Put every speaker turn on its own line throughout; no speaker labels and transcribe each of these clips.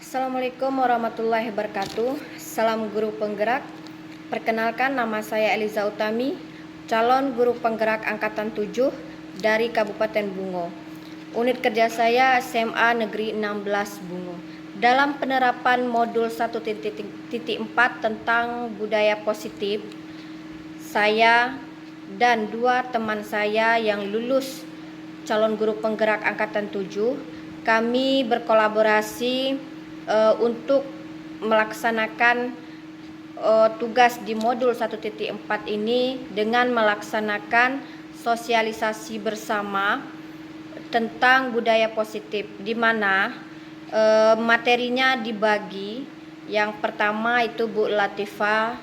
Assalamualaikum warahmatullahi wabarakatuh. Salam guru penggerak. Perkenalkan, nama saya Eliza Utami, calon guru penggerak angkatan 7 dari Kabupaten Bungo. Unit kerja saya SMA Negeri 16 Bungo. Dalam penerapan modul 1.4 tentang budaya positif, saya dan 2 teman saya yang lulus calon guru penggerak angkatan 7, kami berkolaborasi untuk melaksanakan tugas di modul 1.4 ini dengan melaksanakan sosialisasi bersama tentang budaya positif, di mana materinya dibagi. Yang pertama itu Bu Latifah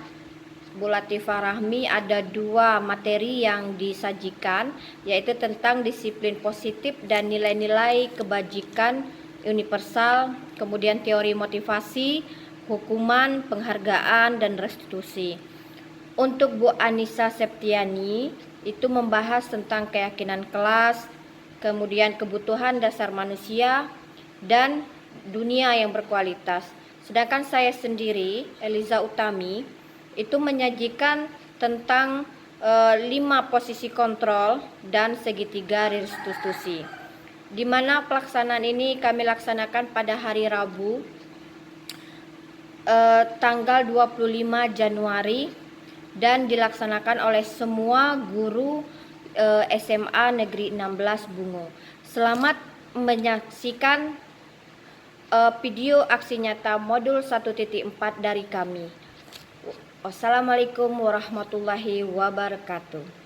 Rahmi, ada 2 materi yang disajikan, yaitu tentang disiplin positif dan nilai-nilai kebajikan universal, kemudian teori motivasi, hukuman, penghargaan, dan restitusi. Untuk Bu Anissa Septiani itu membahas tentang keyakinan kelas, kemudian kebutuhan dasar manusia, dan dunia yang berkualitas. Sedangkan saya sendiri, Eliza Utami, itu menyajikan tentang 5 posisi kontrol dan segitiga restitusi, di mana pelaksanaan ini kami laksanakan pada hari Rabu tanggal 25 Januari dan dilaksanakan oleh semua guru SMA Negeri 16 Bungo. Selamat menyaksikan video aksi nyata modul 1.4 dari kami. Wassalamualaikum warahmatullahi wabarakatuh.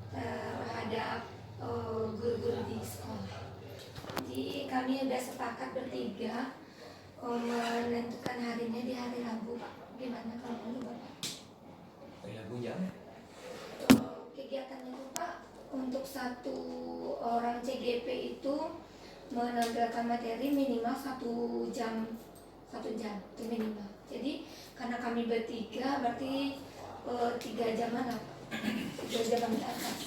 Terhadap guru-guru di sekolah. Jadi kami sudah sepakat bertiga menentukan harinya di hari Rabu, Pak. Gimana kalau menurut Bapak?
Rabu jam?
Kegiatannya itu, Pak, untuk 1 orang CGP itu menampilkan materi minimal 1 jam itu minimal. Jadi karena kami bertiga berarti 3 jaman lah, 3 jam di atas.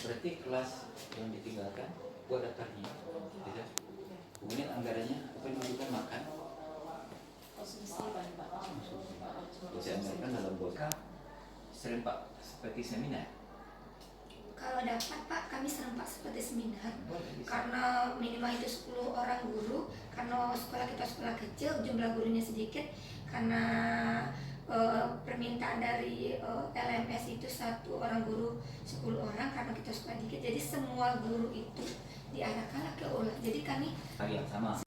Berarti kelas yang ditinggalkan gua daftarnya tidak. Kemudian anggarannya apa yang dibutuhkan makan? Bisa anggarkan dalam bos. Serempak seperti seminar.
Kalau dapat, Pak, kami serempak seperti seminar. Karena minimal itu 10 orang guru. Karena sekolah kita sekolah kecil, jumlah gurunya sedikit. Karena permintaan dari LMS itu 1 orang guru 10 orang, karena kita sekolah dikit. Jadi semua guru itu diarahkanlah ke ULA. Jadi kami
Hari yang sama.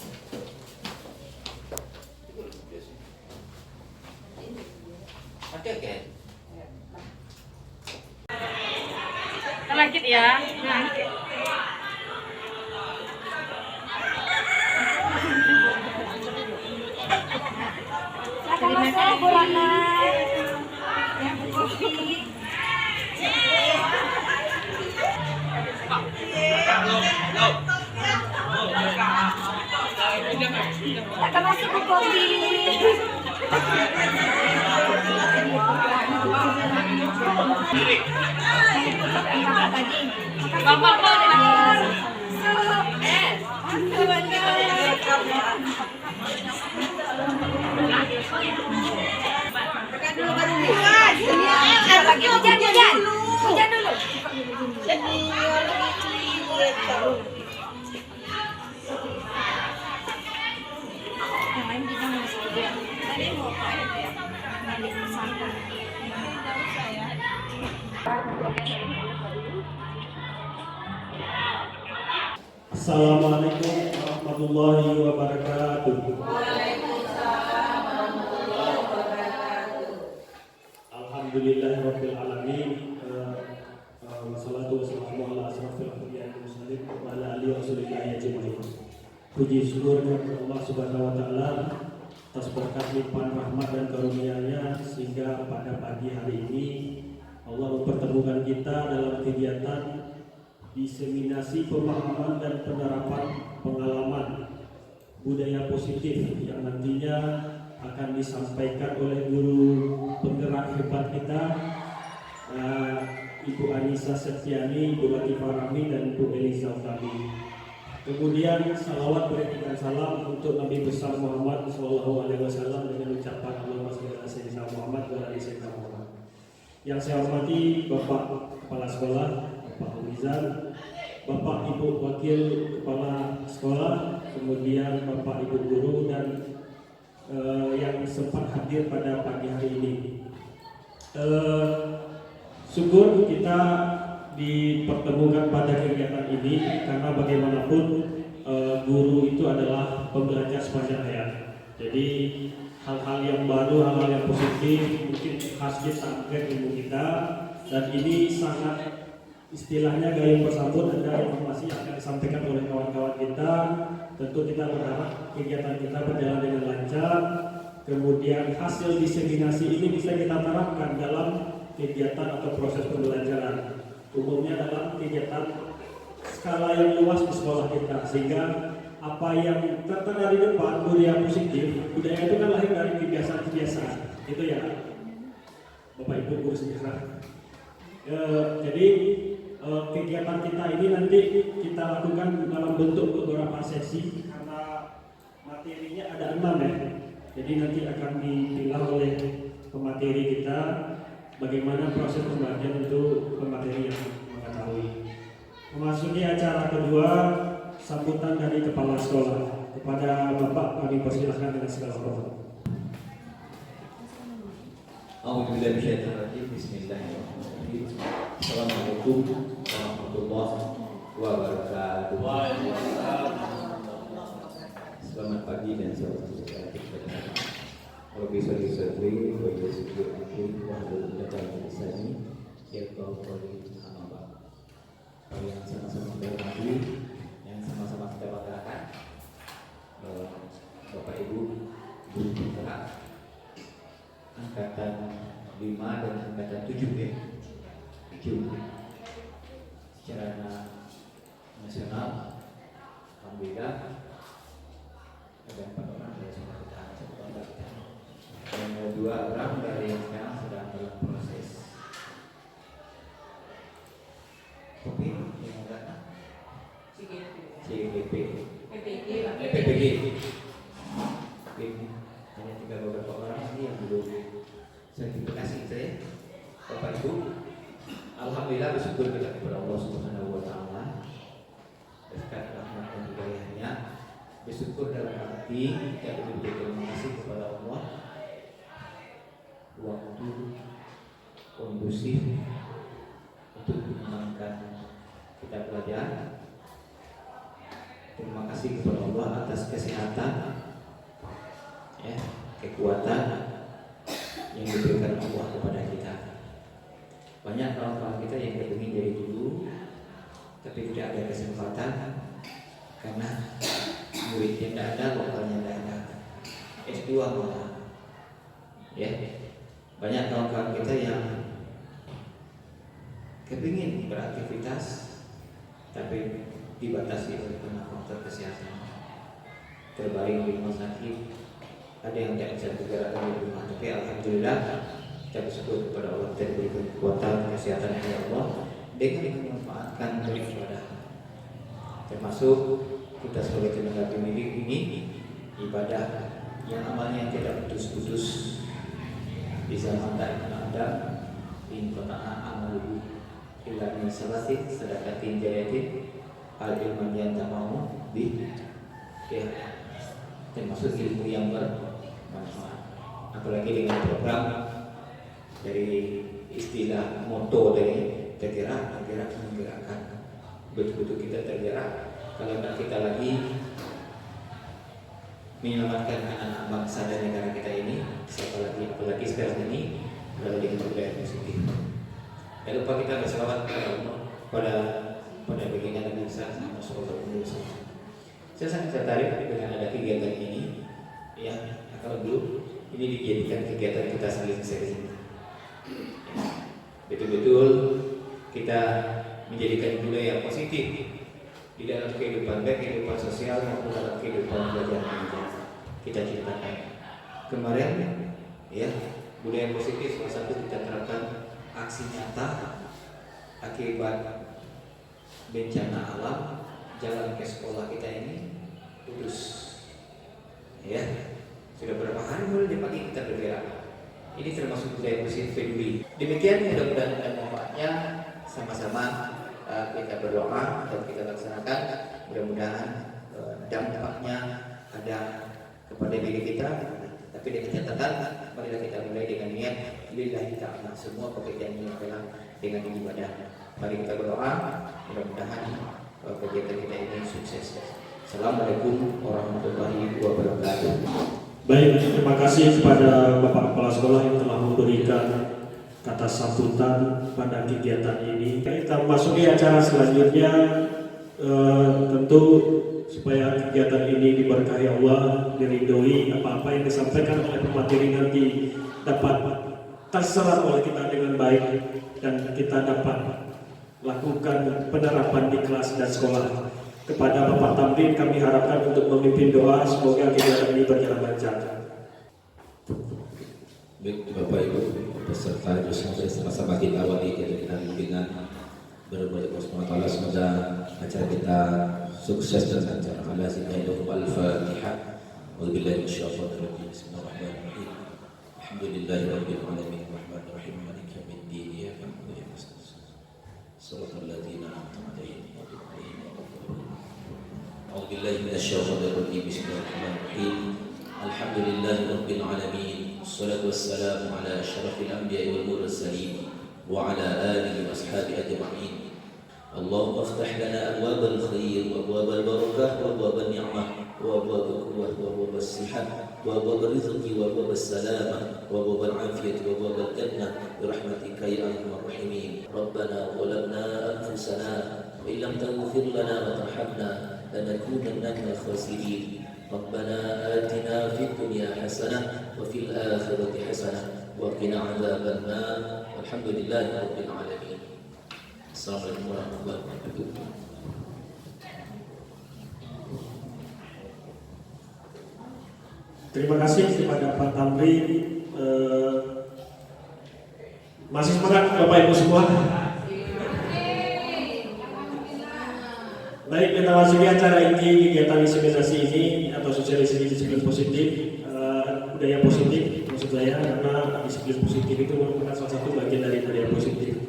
Oke.
Lanjut ya. Silakan masuk, Bu Rana. Yang kopi. Silakan masuk, Bu kopi. Hujan dulu. Yang lain kita masih tadi mau
Assalamualaikum warahmatullahi wabarakatuh. Alhamdulillahirabbil alamin. Wassalatu wassalamu ala asrofil anbiya'i wal mursalin wa ala alihi wasallam ajmain. Puji syukur kepada Allah Subhanahu wa taala atas berkat limpahan rahmat dan karunia-Nya, sehingga pada pagi hari ini Allah mempertemukan kita dalam kegiatan diseminasi pemahaman dan penerapan pengalaman budaya positif yang nantinya akan disampaikan oleh guru penggerak hebat kita, Ibu Anissa Septiani, Bu Latifah Rahmi, dan Bu Eliza Utami. Kemudian salawat berikan salam untuk Nabi besar Muhammad Sallallahu Alaihi Wasallam dengan ucapan Allahumma shalli ala sayyidina Muhammad wa ala ali sayyidina Muhammad. Yang saya hormati Bapak Kepala Sekolah, Bapak Rizal, Bapak Ibu Wakil Kepala Sekolah, kemudian Bapak Ibu Guru dan yang sempat hadir pada pagi hari ini. Syukur kita dipertemukan pada kegiatan ini karena bagaimanapun guru itu adalah pembelajar sepanjang hayat. Jadi hal-hal yang baru, hal-hal yang positif mungkin khas kita ilmu kita, dan ini sangat istilahnya gayung bersambut dan informasi yang akan disampaikan oleh kawan-kawan kita. Tentu kita berharap kegiatan kita berjalan dengan lancar, kemudian hasil diseminasi ini bisa kita terapkan dalam kegiatan atau proses pembelajaran, umumnya dalam kegiatan skala yang luas di sekolah kita, sehingga apa yang tertera di depan budaya positif, budaya itu kan lahir dari kebiasaan-kebiasaan, itu ya Bapak Ibu guru sejarah. Jadi kegiatan kita ini nanti kita lakukan dalam bentuk beberapa sesi karena materinya ada 6 ya. Jadi nanti akan dipilah oleh pemateri kita bagaimana proses pembagian untuk pemateri yang mengetahui. Memasuki acara kedua, sambutan dari kepala sekolah. Kepada Bapak kami persilahkan dengan segala hormat.
Bismillahirrahmanirrahim. Assalamualaikum warahmatullahi wabarakatuh. Selamat pagi dan selamat siang. Wabi sori sori, wabi sori aku, wabi datang di sini. Ya kau boleh apa? Kau yang sama-sama bermaju, yang sama-sama kita banggakan. Bapak Ibu, guru bergerak angkatan 5 dan angkatan 7 ya. 7 secara nasional, alhamdulillah ada 4 orang dari semua kita, 1 orang kita. Dan 2 orang dari yang sekarang sedang dalam proses kopi yang ada CGP PPG. Hanya tinggal beberapa orang ini yang belum sertifikasi saya. Bapak Ibu, alhamdulillah bersyukur kita kepada Allah Subhanahu wa taala berkat rahmat dan hidayahnya. Bersyukur dalam arti kita betul-betul terima kasih kepada Allah, waktu kondusif untuk menyenangkan kita belajar. Terima kasih kepada Allah atas kesehatan, ya, kekuatan yang diberikan Allah kepada kita. Banyak kawan-kawan kita yang ingin jadi guru tapi tidak ada kesempatan karena muridnya tidak ada, lokalnya tidak ada, S2 malah. Ya, banyak kawan-kawan kita yang kepingin beraktivitas tapi dibatasi oleh faktor kesehatan, terbaring di rumah sakit, ada yang tidak bisa bergerak dari rumah. Tapi alhamdulillah kita bersyukur kepada Allah dan diberi kekuatan kesehatan dari Allah dengan memanfaatkan beribadah, termasuk kita sebagai tenaga pendidik ini ibadah yang amalnya tidak putus-putus di zaman tak ada in qata'a amalu illa min salatin sadaqatin jariyatin al ilman yang tak mau di ya, termasuk ilmu yang bermanfaat. Apalagi dengan program dari istilah moto dari tergerak menggerakkan, betul-betul kita tergerak. Kalau kita lagi menyelamatkan anak-anak bangsa dan negara kita ini, apalagi sekarang ini adalah dengan budaya positif. Jangan lupa kita berselawat kepada Allah, pada baginda Nabi Sallallahu Alaihi Wasallam. Saya sangat tertarik dengan ada kegiatan ini, ya. Kalau dulu ini dijadikan kegiatan kita saling-saling, betul-betul kita menjadikan budaya yang positif di dalam kehidupan, baik kehidupan sosial maupun dalam kehidupan belajar mengajar. Kita ceritakan kemarin, ya, budaya positif salah satu kita terapkan aksi nyata akibat bencana alam jalan ke sekolah kita ini putus. Ya, sudah berapa hari mulai di pagi kita bergerak. Ini termasuk budaya positif peduli. Demikian mudah-mudahan ada manfaatnya. Sama-sama kita berdoa dan kita laksanakan. Mudah-mudahan dampaknya ada kepada diri kita. Tapi dengan catatan, marilah kita mulai dengan niat lillahi ta'ala. Semua pekerjaan ini adalah dengan ibadah. Mari kita berdoa, mudah-mudahan kegiatan kita ini sukses. Assalamualaikum warahmatullahi wabarakatuh.
Baik, terima kasih kepada Bapak Kepala Sekolah yang telah memberikan kata sambutan pada kegiatan ini. Kita memasuki acara selanjutnya. Tentu supaya kegiatan ini diberkahi Allah, diridhoi, apa-apa yang disampaikan oleh pemateri nanti dapat terserap oleh kita dengan baik dan kita dapat lakukan penerapan di kelas dan sekolah. Kepada Bapak Tamrin kami harapkan untuk memimpin doa, semoga kegiatan ini berjalan lancar.
Baik Bapak Ibu peserta dosen sama-sama kita awali kegiatan dengan berdoa kepada Allah semoga acara kita sukses dan lancar. Al-Fatihah. Wabillahi minasyaitonir rajim. Bismillahirrahmanirrahim. Alhamdulillahirabbil alamin arrahmanir rahim maliki yaumiddin iyyaka na'budu wa iyyaka nasta'in. Shiratal ladzina an'amta 'alaihim ghairil maghdubi 'alaihim. Wabillahi minasyaitonir rajim. Bismillahirrahmanirrahim. Alhamdulillahirabbil alamin. Wassalatu wassalamu ala asyrafil anbiya'i wal mursalin wa ala alihi wa ashabihi ajma'in. اللهم افتح لنا أبواب الخير وأبواب البركة وأبواب النعمة وأبواب القوة وأبواب الصحة وأبواب الرزق وأبواب السلامة وأبواب العافية وأبواب الجنة برحمتك يا أرحم الراحمين. ربنا ظلمنا أنفسنا وإن لم تغفر لنا وترحمنا لنكونن من الخاسرين. ربنا آتنا في الدنيا حسنة وفي الآخرة حسنة وقنا عذاب النار والحمد لله رب العالمين. Assalamualaikum warahmatullahi wabarakatuh.
Terima kasih kepada Pak Tamrin. Masih semangat Bapak Ibu semua? Baik, kita masuki acara inti kegiatan inseminasi ini atau sosialisasi disiplin positif, budaya positif maksud saya, karena disiplin positif itu merupakan salah satu bagian dari budaya positif.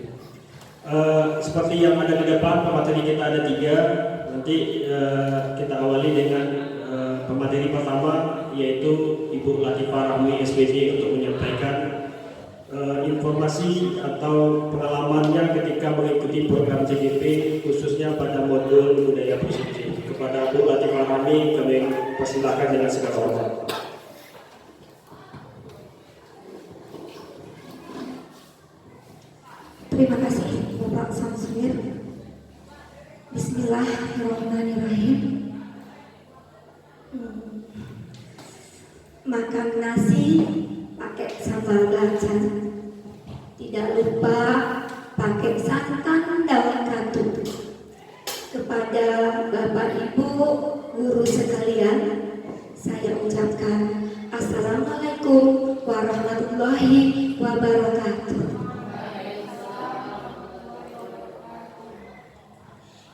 Seperti yang ada di depan, pemateri kita ada 3. Nanti kita awali dengan pemateri pertama, yaitu Ibu Latifah Rahmi SPJ untuk menyampaikan informasi atau pengalamannya ketika mengikuti program CGP khususnya pada modul budaya positif. Kepada Bu Latifah Rahmi kami persilahkan dengan segala hormat.
Terima kasih Bapak Samsir. Bismillahirrahmanirrahim. Makan nasi pakai sambal belacan. Tidak lupa pakai santan daun katu. Kepada Bapak Ibu guru sekalian, saya ucapkan Assalamualaikum warahmatullahi wabarakatuh.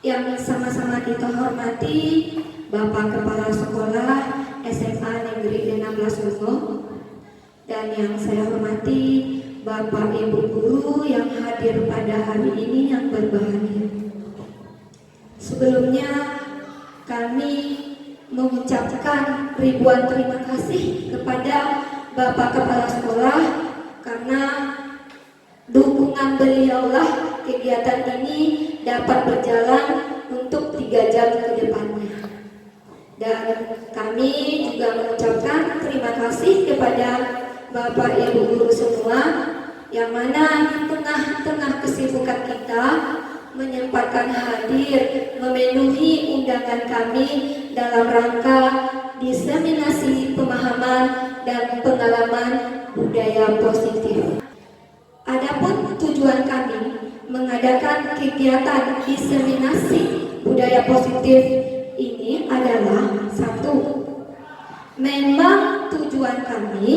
Yang sama-sama kita hormati Bapak Kepala Sekolah SMA Negeri 16 Lungo, dan yang saya hormati Bapak Ibu Guru yang hadir pada hari ini yang berbahagia. Sebelumnya kami mengucapkan ribuan terima kasih kepada Bapak Kepala Sekolah karena dukungan beliaulah kegiatan ini dapat berjalan untuk 3 jam ke depannya. Dan kami juga mengucapkan terima kasih kepada Bapak Ibu Guru semua yang mana di tengah-tengah kesibukan kita menyempatkan hadir memenuhi undangan kami dalam rangka diseminasi pemahaman dan pengalaman budaya positif. Adapun tujuan kami mengadakan kegiatan diseminasi budaya positif ini adalah 1. Memang tujuan kami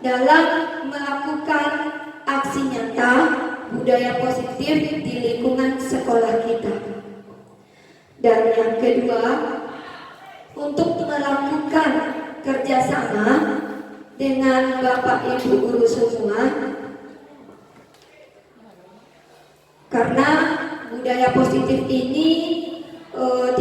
dalam melakukan aksi nyata budaya positif di lingkungan sekolah kita. Dan yang kedua, untuk melakukan kerjasama dengan Bapak Ibu guru semua, karena budaya positif ini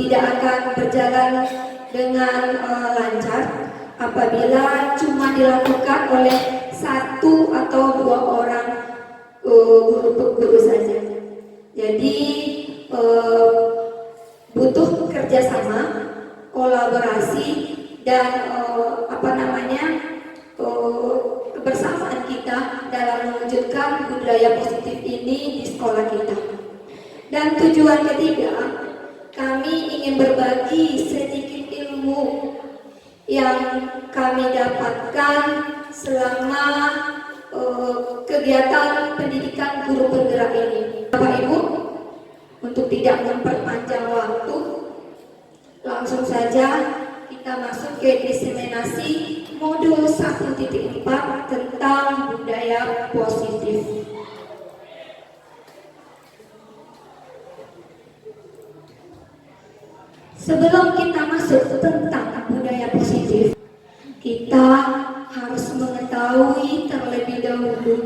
tidak akan berjalan dengan lancar apabila cuma dilakukan oleh satu atau dua orang guru saja. Jadi butuh kerjasama, kolaborasi, dan kebersamaan kita dalam mewujudkan budaya positif ini di sekolah kita. Dan tujuan ketiga, kami ingin berbagi sedikit ilmu yang kami dapatkan selama kegiatan pendidikan guru penggerak ini. Bapak Ibu, untuk tidak memperpanjang waktu, langsung saja kita masuk ke diseminasi modul 1.4 tentang budaya positif. Sebelum kita masuk tentang budaya positif, kita harus mengetahui terlebih dahulu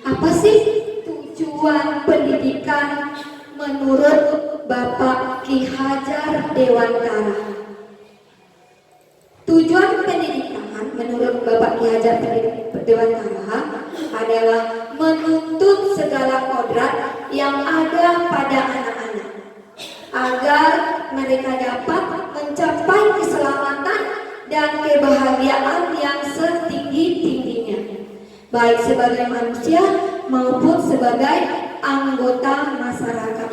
apa sih tujuan pendidikan menurut Bapak Ki Hajar Dewantara. Tujuan pendidikan menurut Bapak Ki Hajar Dewantara adalah menuntut segala kodrat yang ada pada anak-anak agar mereka dapat mencapai keselamatan dan kebahagiaan yang setinggi-tingginya, baik sebagai manusia maupun sebagai anggota masyarakat.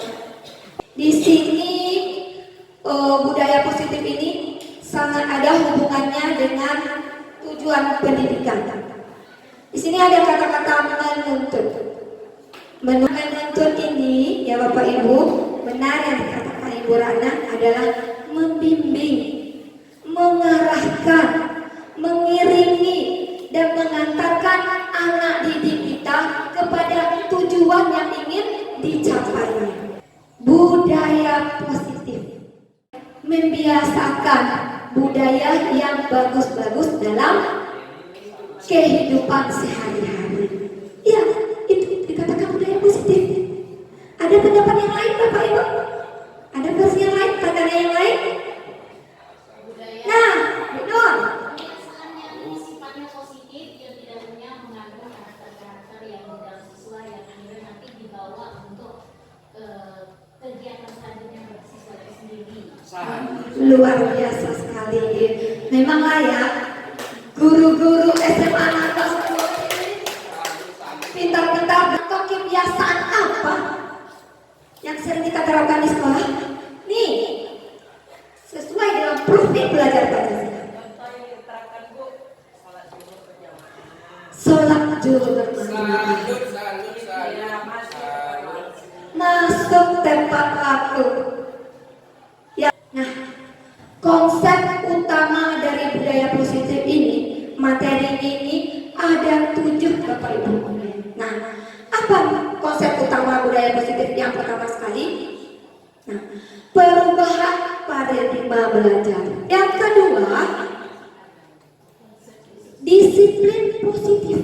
Di sini budaya positif ini sangat ada hubungannya dengan tujuan pendidikan. Di sini ada kata-kata menuntut. Menuntut ini, ya Bapak Ibu, benar yang dikatakan Ibu Rana adalah membimbing, mengarahkan, mengiringi, dan mengantarkan anak didik kita kepada tujuan yang ingin dicapai. Budaya positif membiasakan budaya yang bagus-bagus dalam kehidupan sehari-hari. Ya, itu dikatakan budaya positif. Ada pendapat yang lain, Bapak Ibu? Ada versi yang lain, katanya yang lain? Nah, betul.
Sifatnya positif yang tidak punya mengandung karakter-karakter yang tidak sesuai yang akhirnya nanti dibawa untuk kegiatan selanjutnya bagi siswa itu sendiri.
Luar biasa sekali. Memang layak guru-guru SMA atas pintar-pintar. Atau kebiasaan apa yang sering kita terapkan di sekolah? Nih, sesuai dengan profil belajar Pancasila. Sholat zuhur berjamaah. Masuk tepat waktu. Ya, nah, konsep utama dari budaya positif ini, materi ini ada 7, Bapak Ibu. Nah, apa konsep utama budaya positif yang pertama sekali? Nah, perubahan paradigma belajar. Yang kedua, disiplin positif.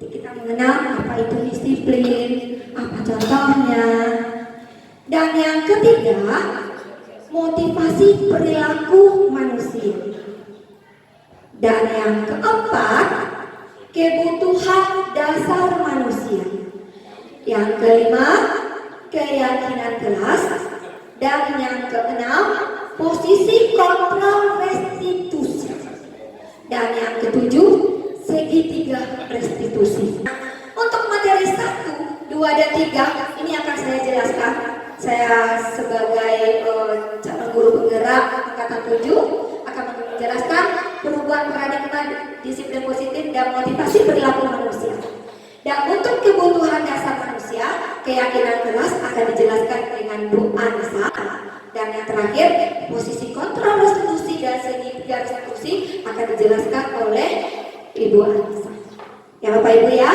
Kita mengenal apa itu disiplin, apa contohnya. Dan yang ketiga, motivasi perilaku manusia. Dan yang keempat, kebutuhan dasar manusia. Yang kelima, keyakinan kelas. Dan yang keenam, posisi kontrol restitusi. Dan yang ketujuh, segitiga restitusi. Untuk materi 1, 2, dan 3 ini akan saya jelaskan. Saya sebagai calon guru penggerak angkatan 7 akan menjelaskan perubahan paradigma disiplin positif dan motivasi perilaku manusia. Dan untuk kebutuhan dasar manusia, keyakinan kelas akan dijelaskan dengan Bu Ansa. Dan yang terakhir, posisi kontrol restitusi dan segitiga restitusi akan dijelaskan oleh Ibu Ansa. Ya Bapak Ibu ya.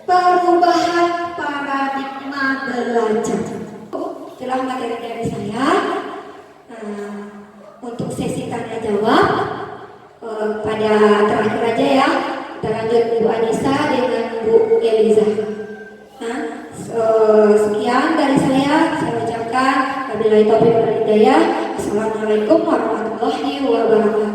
Perubahan paradigma belajar. Telah materi dari saya. Untuk sesi tanya jawab pada terakhir aja ya, kita lanjut Bu Anissa dengan Bu Eliza. Sekian dari saya ucapkan wabillahi taufiq wal hidayah. Assalamualaikum warahmatullahi wabarakatuh.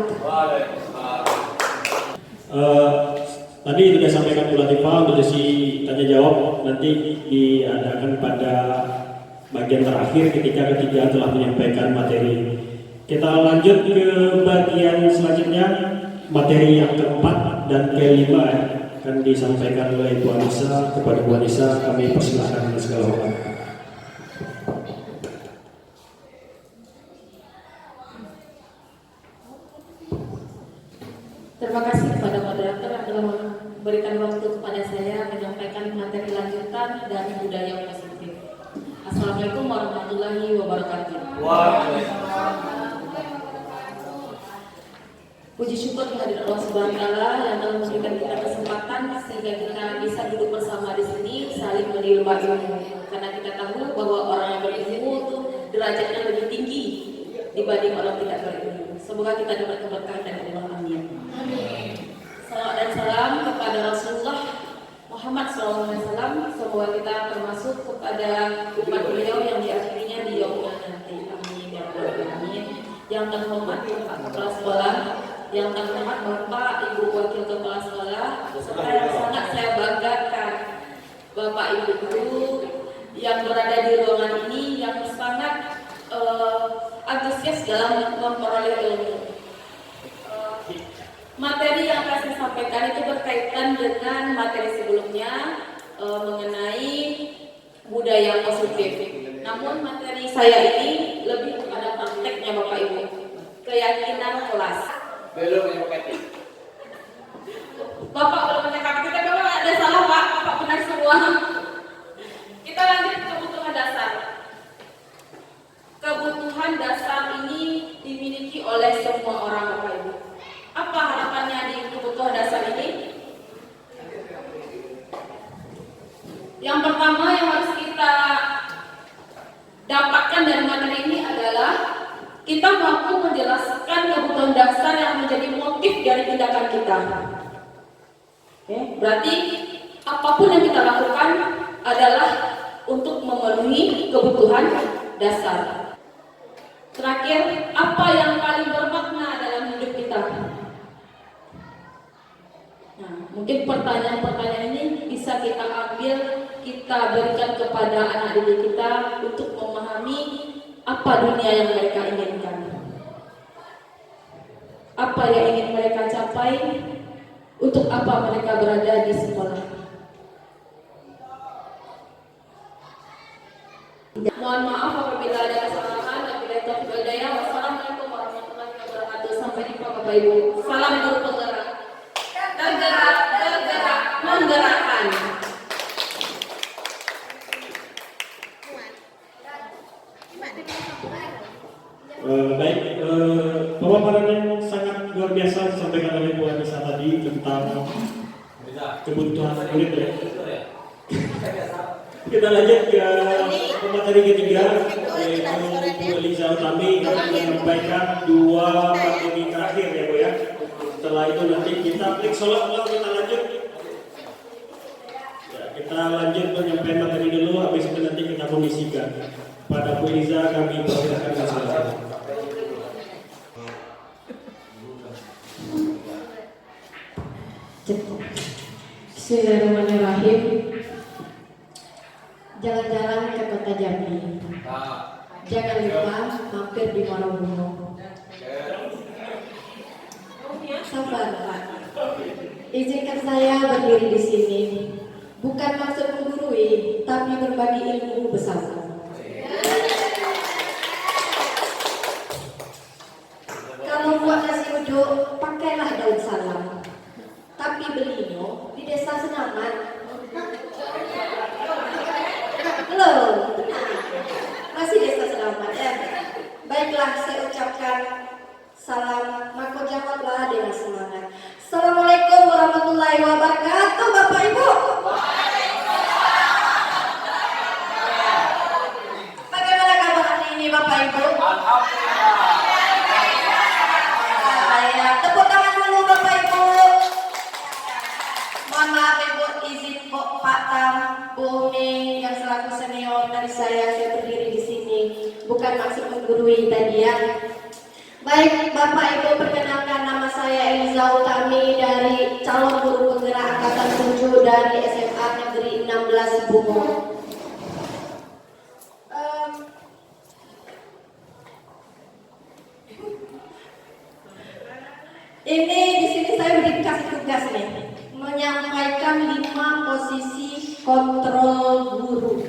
Tadi sudah sampaikan Bu Latifah untuk sesi tanya jawab, nanti diadakan pada bagian terakhir ketika ketiga telah menyampaikan materi. Kita lanjut ke bagian selanjutnya, materi yang keempat dan kelima akan disampaikan oleh Bu Anissa. Kepada Bu Anissa kami persilahkan dengan segala hormat.
Terima kasih kepada moderator yang telah memberikan waktu kepada saya menyampaikan materi lanjutan dari budaya positif. Assalamualaikum warahmatullahi wabarakatuh. Puji syukur kehadirat Allah Subhanahu wa Ta'ala yang telah memberikan kita kesempatan sehingga kita bisa duduk bersama di sini saling menimba ilmu. Karena kita tahu bahwa orang yang berilmu itu derajatnya lebih tinggi dibanding orang tidak berilmu. Semoga kita dapat keberkahan dari Allah. Amin. Salawat dan salam kepada Rasulullah Muhammad SAW. Semoga kita termasuk kepada umat beliau yang diakhirinya di yaumul nanti. Amin ya rabbal alamin. Yang terhormat Bapak Kepala Sekolah, yang terhormat Bapak Ibu Wakil Kepala Sekolah, serta yang sangat saya banggakan Bapak Ibu Guru yang berada di ruangan ini yang sangat antusias dalam memperoleh ilmu. Materi yang akan saya sampaikan itu berkaitan dengan materi sebelumnya mengenai budaya positif. Namun materi saya ini lebih kepada prakteknya Bapak Ibu. Keyakinan kelas.
Belum yang pakai.
Bapak belum menyatakan kita memang ada salah Pak. Bapak benar semua. Kita lanjut ke kebutuhan dasar. Kebutuhan dasar ini dimiliki oleh semua orang Bapak Ibu. Apa harapannya di kebutuhan dasar ini? Yang pertama yang harus kita dapatkan dari materi ini adalah kita mampu menjelaskan kebutuhan dasar yang menjadi motif dari tindakan kita. Oke, berarti apapun yang kita lakukan adalah untuk memenuhi kebutuhan dasar. Terakhir, apa yang paling bermakna dalam hidup kita? Nah, mungkin pertanyaan-pertanyaan ini bisa kita ambil, kita berikan kepada anak didik kita untuk memahami apa dunia yang mereka inginkan, apa yang ingin mereka capai, untuk apa mereka berada di sekolah. Mohon maaf apabila ada kesalahan. Wassalamualaikum warahmatullahi wabarakatuh. Sampai jumpa Bapak Ibu. Salam guru penggerak. Tergerak, bergerak, menggerakkan.
Baik, pemaparan yang sangat luar biasa disampaikan oleh Bu Anissa tadi tentang kebutuhan murid ya. Kita lanjut ke pemateri ketiga, yaitu Bu Eliza Utami yang menyampaikan dua materi terakhir ya Bu ya. Setelah itu nanti kita klik sholat lalu kita lanjut. Ya, kita lanjut menyampaikan materi dulu, habis itu nanti kita kondisikan. Pada Bu Eliza kami persilakan ke sholat.
Bismillahirrahmanirrahim. Jalan-jalan ke kota Jambi. Jangan lupa mampir di Marobungo. Sabar Pak. Izinkan saya berdiri di sini. Bukan maksud menggurui, tapi berbagi ilmu bersama. Kalau buat nasi uduk, pakailah daun salam. Tapi belinya di desa Senaman. Loh, benar. Masih desa Senaman ya. Baiklah, saya ucapkan salam, maka jawablah dengan semangat. Assalamualaikum warahmatullahi wabarakatuh, Bapak Ibu. Bagaimana kabar
Ya, tepuk tangan dulu Bapak Ibu. Mohon maaf Ibu, izin Pak Tam, Bu Umi yang selaku senior dari saya berdiri di sini. Bukan maksud menggurui tadi ya. Baik Bapak Ibu, perkenalkan nama saya Eliza Utami dari calon guru penggerak angkatan 7 dari SMA Negeri 16 Bungo. Ini di sini saya dikasih tugas nih, menyampaikan 5 posisi kontrol guru.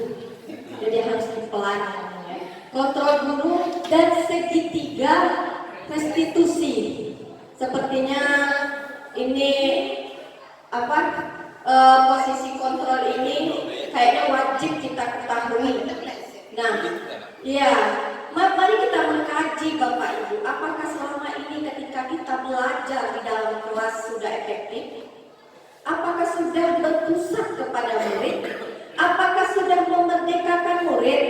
Jadi harus dipelajari. Kontrol guru dan segitiga restitusi. Sepertinya ini posisi kontrol ini kayaknya wajib kita ketahui. Nah, ya, mari kita mengkaji Bapak Ibu, apakah selama ini ketika kita belajar di dalam kelas sudah efektif? Apakah sudah berpusat kepada murid? Apakah sudah memerdekakan murid?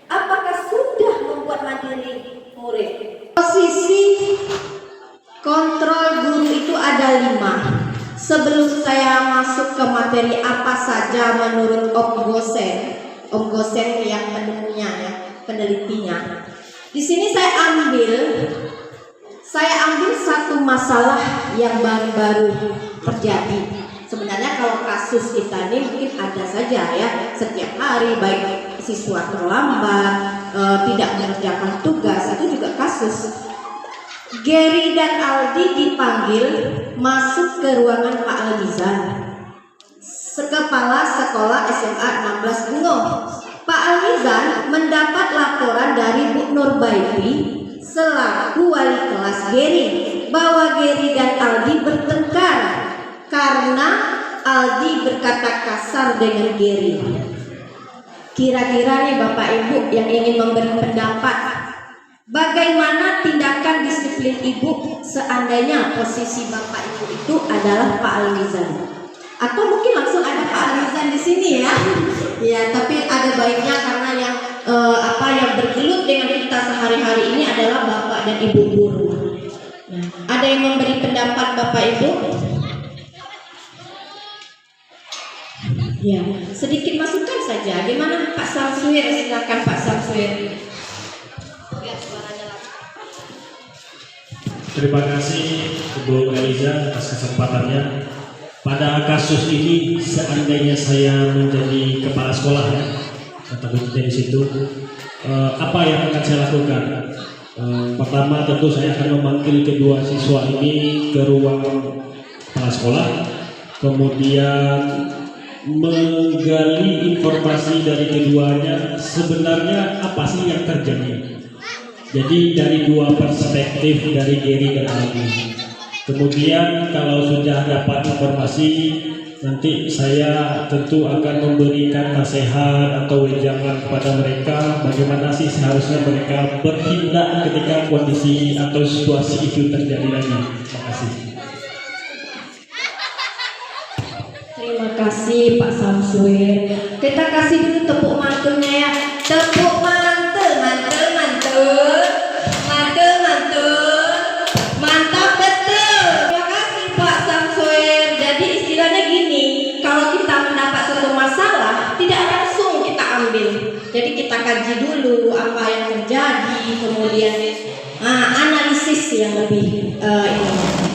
Apakah sudah membuat mandiri murid? Posisi kontrol guru itu ada 5. Sebelum saya masuk ke materi apa saja menurut Om Gosen yang menemunya ya, penelitinya. Di sini saya ambil satu masalah yang baru-baru terjadi. Sebenarnya kalau kasus kita ini mungkin ada saja ya, setiap hari baik siswa terlambat, tidak mengerjakan tugas, itu juga kasus. Gary dan Aldi dipanggil masuk ke ruangan Pak Alizan, Kepala Sekolah SMA 16 Bungo. Pak Alizan mendapat laporan dari Bu Nurbaiti selaku wali kelas Gary bahwa Gary dan Aldi bertengkar karena Aldi berkata kasar dengan Gary. Kira-kira nih Bapak Ibu yang ingin memberi pendapat, bagaimana tindakan disiplin Ibu seandainya posisi Bapak Ibu itu adalah Pak Alizan? Atau mungkin langsung ada Pak Alizan di sini ya? Ya, tapi ada baiknya karena yang yang bergelut dengan kita sehari-hari ini adalah Bapak dan Ibu guru. Nah, ada yang memberi pendapat Bapak Ibu? Ya, sedikit masukan saja. Gimana Pak Samsuir? Silakan Pak Samsuir. Ya, suaranya lagi.
Terima kasih Ibu Eliza atas kesempatannya. Pada kasus ini seandainya saya menjadi kepala sekolah ya, atau di situ, apa yang akan saya lakukan? Pertama tentu saya akan memanggil kedua siswa ini ke ruang kepala sekolah, kemudian menggali informasi dari keduanya sebenarnya apa sih yang terjadi. Jadi dari 2 perspektif dari Gary dan Aldi. Kemudian kalau sudah dapat informasi, nanti saya tentu akan memberikan nasihat atau wejangan kepada mereka bagaimana sih seharusnya mereka bertindak ketika kondisi atau situasi itu terjadi lagi. Terima kasih.
Terima kasih Pak Samsuir. Kita kasih dulu tepuk mantelnya ya. Tepuk mantel. Mantap betul. Terima kasih Pak Samsuir. Jadi istilahnya gini, kalau kita mendapat suatu masalah, tidak langsung kita ambil. Jadi kita kaji dulu apa yang terjadi, kemudian analisis yang lebih ini.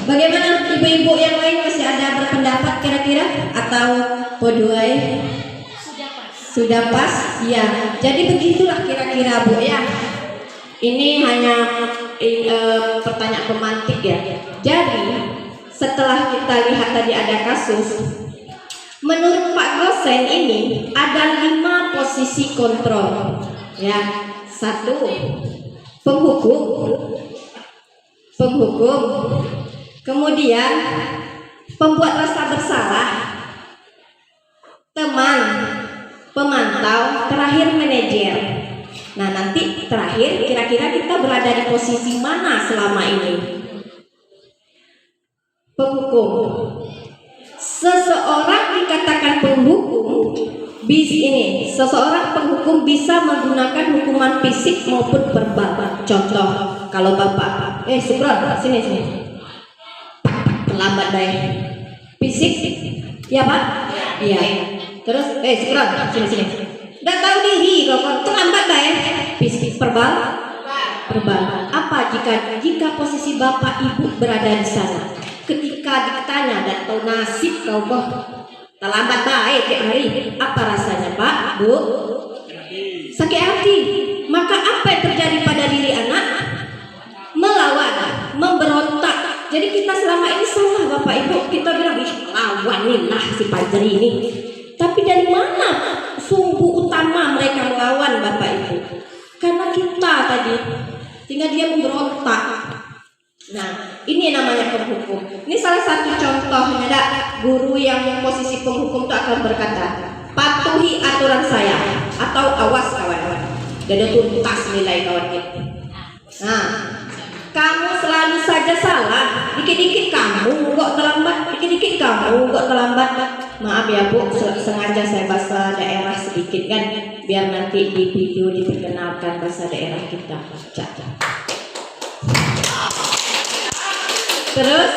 Bagaimana ibu-ibu yang lain masih ada berpendapat kira-kira atau poduai? Sudah pas? Ya. Jadi begitulah kira-kira Bu ya. Ini hanya pertanyaan pemantik ya. Jadi setelah kita lihat tadi ada kasus, menurut Pak Gosen ini ada 5 posisi kontrol. Ya, 1 penghukum, kemudian pembuat rasa bersalah, teman, pemantau, terakhir manajer. Nah, nanti terakhir kira-kira kita berada di posisi mana selama ini? Penghukum. Seseorang dikatakan penghukum, seseorang penghukum bisa menggunakan hukuman fisik maupun verbal. contoh kalau bapak, Sukron, sini. Terlambat baik. Fisik, ya pak? Iya. Terus, Sukron, sini. Udah tahu diri, kok terlambat baik. Fisik, verbal. Apa jika posisi bapak ibu berada di sana? Ketika ditanya dan tahu nasib kau boh terlambat baik tiap hari, apa rasanya pak, bu? Sakit hati. Maka apa yang terjadi pada diri anak? Melawan, memberontak. Jadi kita selama ini salah bapak ibu, kita bilang lawanilah si Fajri ini. Tapi dari mana sumbu utama mereka melawan bapak ibu? Karena kita tadi, sehingga dia memberontak. Nah, ini namanya penghukum. Ini salah satu contohnya, ada guru yang posisi penghukum itu akan berkata, patuhi aturan saya atau awas kawan-kawan. Gak ada tuntas nilai kawan kita. Nah, kamu selalu saja salah. Dikit-dikit kamu kok terlambat, dikit-dikit kamu kok terlambat. Maaf ya bu, sengaja saya bahasa daerah sedikit kan, biar nanti di video diperkenalkan bahasa daerah kita. Terus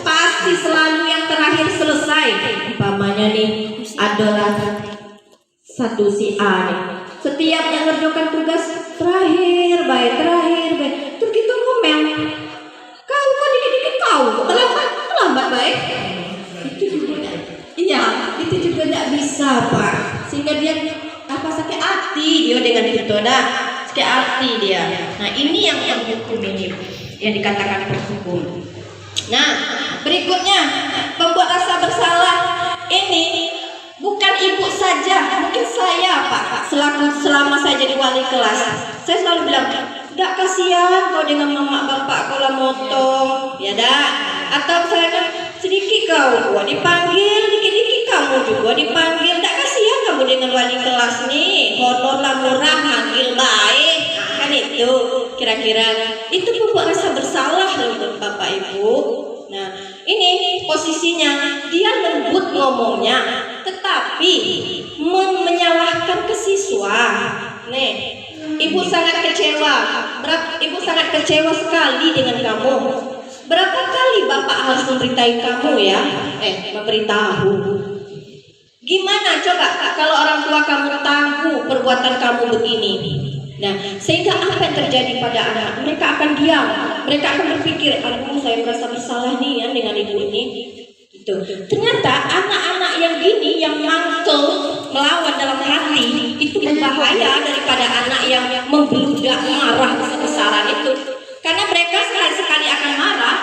pasti selalu yang terakhir selesai. Umpamanya nih adalah satu si A nih, setiap yang ngerjakan tugas terakhir baik. Terus kita ngomel, kau kok dikit-dikit kau terlambat baik. Itu juga tidak bisa pak, sehingga dia sakit hati dia dengan itu sakit hati dia. Nah ini yang hukum ini, yang dikatakan penghukum. Nah berikutnya pembuat rasa bersalah ini bukan ibu saja, mungkin saya pak, selama saya jadi wali kelas, saya selalu bilang, gak kasihan kau dengan mama bapak kau lah motong, ya dah. Atau misalnya sedikit kau dipanggil, dikit-dikit kamu juga dipanggil, gak kasihan kamu dengan wali kelas nih, honorlah murah, manggil baik. Nah, kan itu kira-kira itu pembuat rasa bersalah untuk bapak ibu. Nah ini posisinya dia lembut ngomongnya, tetapi menyalahkan ke siswa. Nih, ibu sangat kecewa. Ibu sangat kecewa sekali dengan kamu. Berapa kali bapak harus memberitahu kamu ya? Memberitahu. Gimana coba kalau orang tua kamu tahu perbuatan kamu begini? Nah, sehingga apa yang terjadi pada anak? Mereka akan diam. Mereka akan berpikir, aduh saya merasa bersalah nih ya dengan ibu ini. Gitu. Ternyata anak-anak yang gini, yang mantul melawan dalam hati, itu berbahaya daripada anak yang membludak marah besar-besaran itu. Karena mereka sekali-sekali akan marah,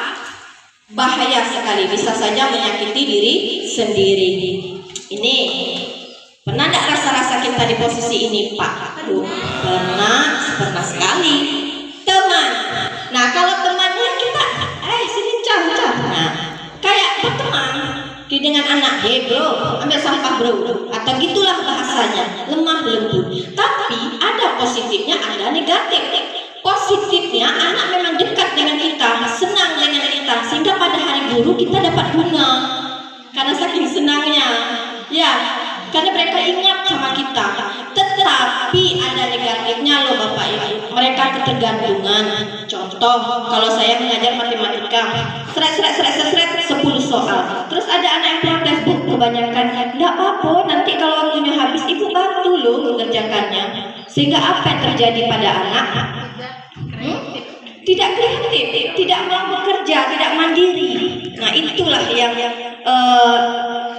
bahaya sekali, bisa saja menyakiti diri sendiri. Ini pernah tidak rasa-rasa kita di posisi ini Pak? Pernah sekali. Teman. Nah kalau temannya kita, sini cah. Nah kayak berteman dengan anak, bro, ambil sampah bro, atau gitulah bahasanya, lemah lembut. Tapi ada positifnya, ada negatif. Positifnya anak memang dekat dengan kita, senang dengan kita, sehingga pada hari guru kita dapat bunga karena saking senangnya. Ya, karena mereka ingat sama kita. Tetapi ada negatifnya loh Bapak Ibu. Mereka ketergantungan. Contoh, kalau saya mengajar matematika, seret 10 soal. Terus ada anak yang protes, Bu, kebanyakan. Enggak apa-apa, nanti kalau waktunya habis ibu bantu loh mengerjakannya. Sehingga apa yang terjadi pada anak? Tidak kreatif, tidak mau bekerja, tidak mandiri. Nah itulah yang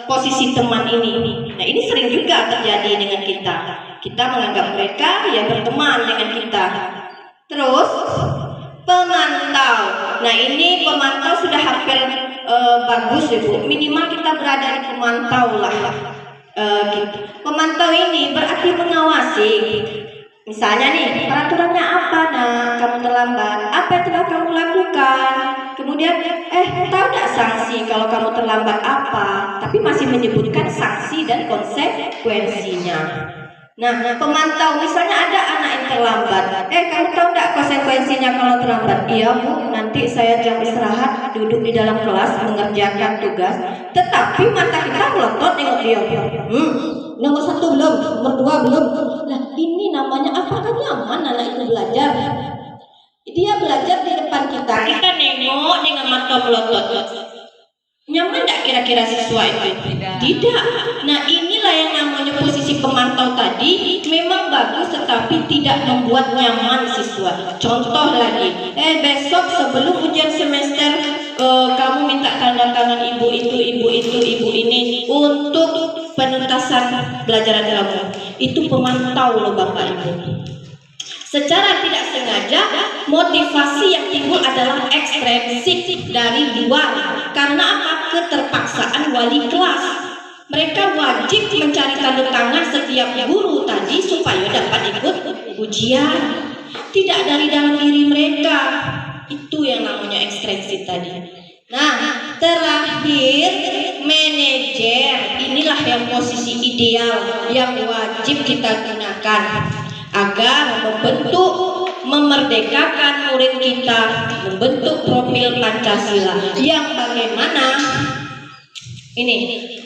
posisi teman ini. Nah ini sering juga terjadi dengan kita. Kita menganggap mereka ya berteman dengan kita. Terus pemantau. Nah ini pemantau sudah hampir bagus ya Bu. Minimal kita berada di pemantau lah. Pemantau ini berarti mengawasi. Misalnya nih, peraturannya apa? Nah, kamu terlambat. Apa yang telah kamu lakukan? Kemudian, tahu nggak sanksi kalau kamu terlambat apa? Tapi masih menyebutkan sanksi dan konsekuensinya. Nah, pemantau, misalnya ada anak yang terlambat. Kamu tahu nggak konsekuensinya kalau terlambat? Iya Bu, nanti saya jam istirahat duduk di dalam kelas mengerjakan tugas. Tetapi mata kita melotot tengok dia. Nomor 1 belum, nomor 2 belum. Nah ini namanya apakah nyaman anak itu belajar? belajar. Dia belajar di depan kita nengok dengan mata melotot. Nyaman tidak kira-kira siswa itu? Tidak. Nah, inilah yang namanya posisi pemantau tadi, memang bagus tetapi tidak membuat nyaman siswa. Contoh lagi, besok sebelum ujian semester kamu minta tanda tangan ibu itu, ibu ini untuk penuntasan pelajaran kamu. Itu pemantau loh Bapak Ibu. Secara tidak sengaja, motivasi yang timbul adalah ekstrinsik dari luar. Karena apa? Keterpaksaan wali kelas. Mereka wajib mencari tanda tangan setiap guru tadi supaya dapat ikut ujian. Tidak dari dalam diri mereka. Itu yang namanya ekstrinsik tadi. Nah, terakhir manajer. Inilah yang posisi ideal yang wajib kita gunakan agar memerdekakan murid kita, membentuk profil Pancasila yang bagaimana ini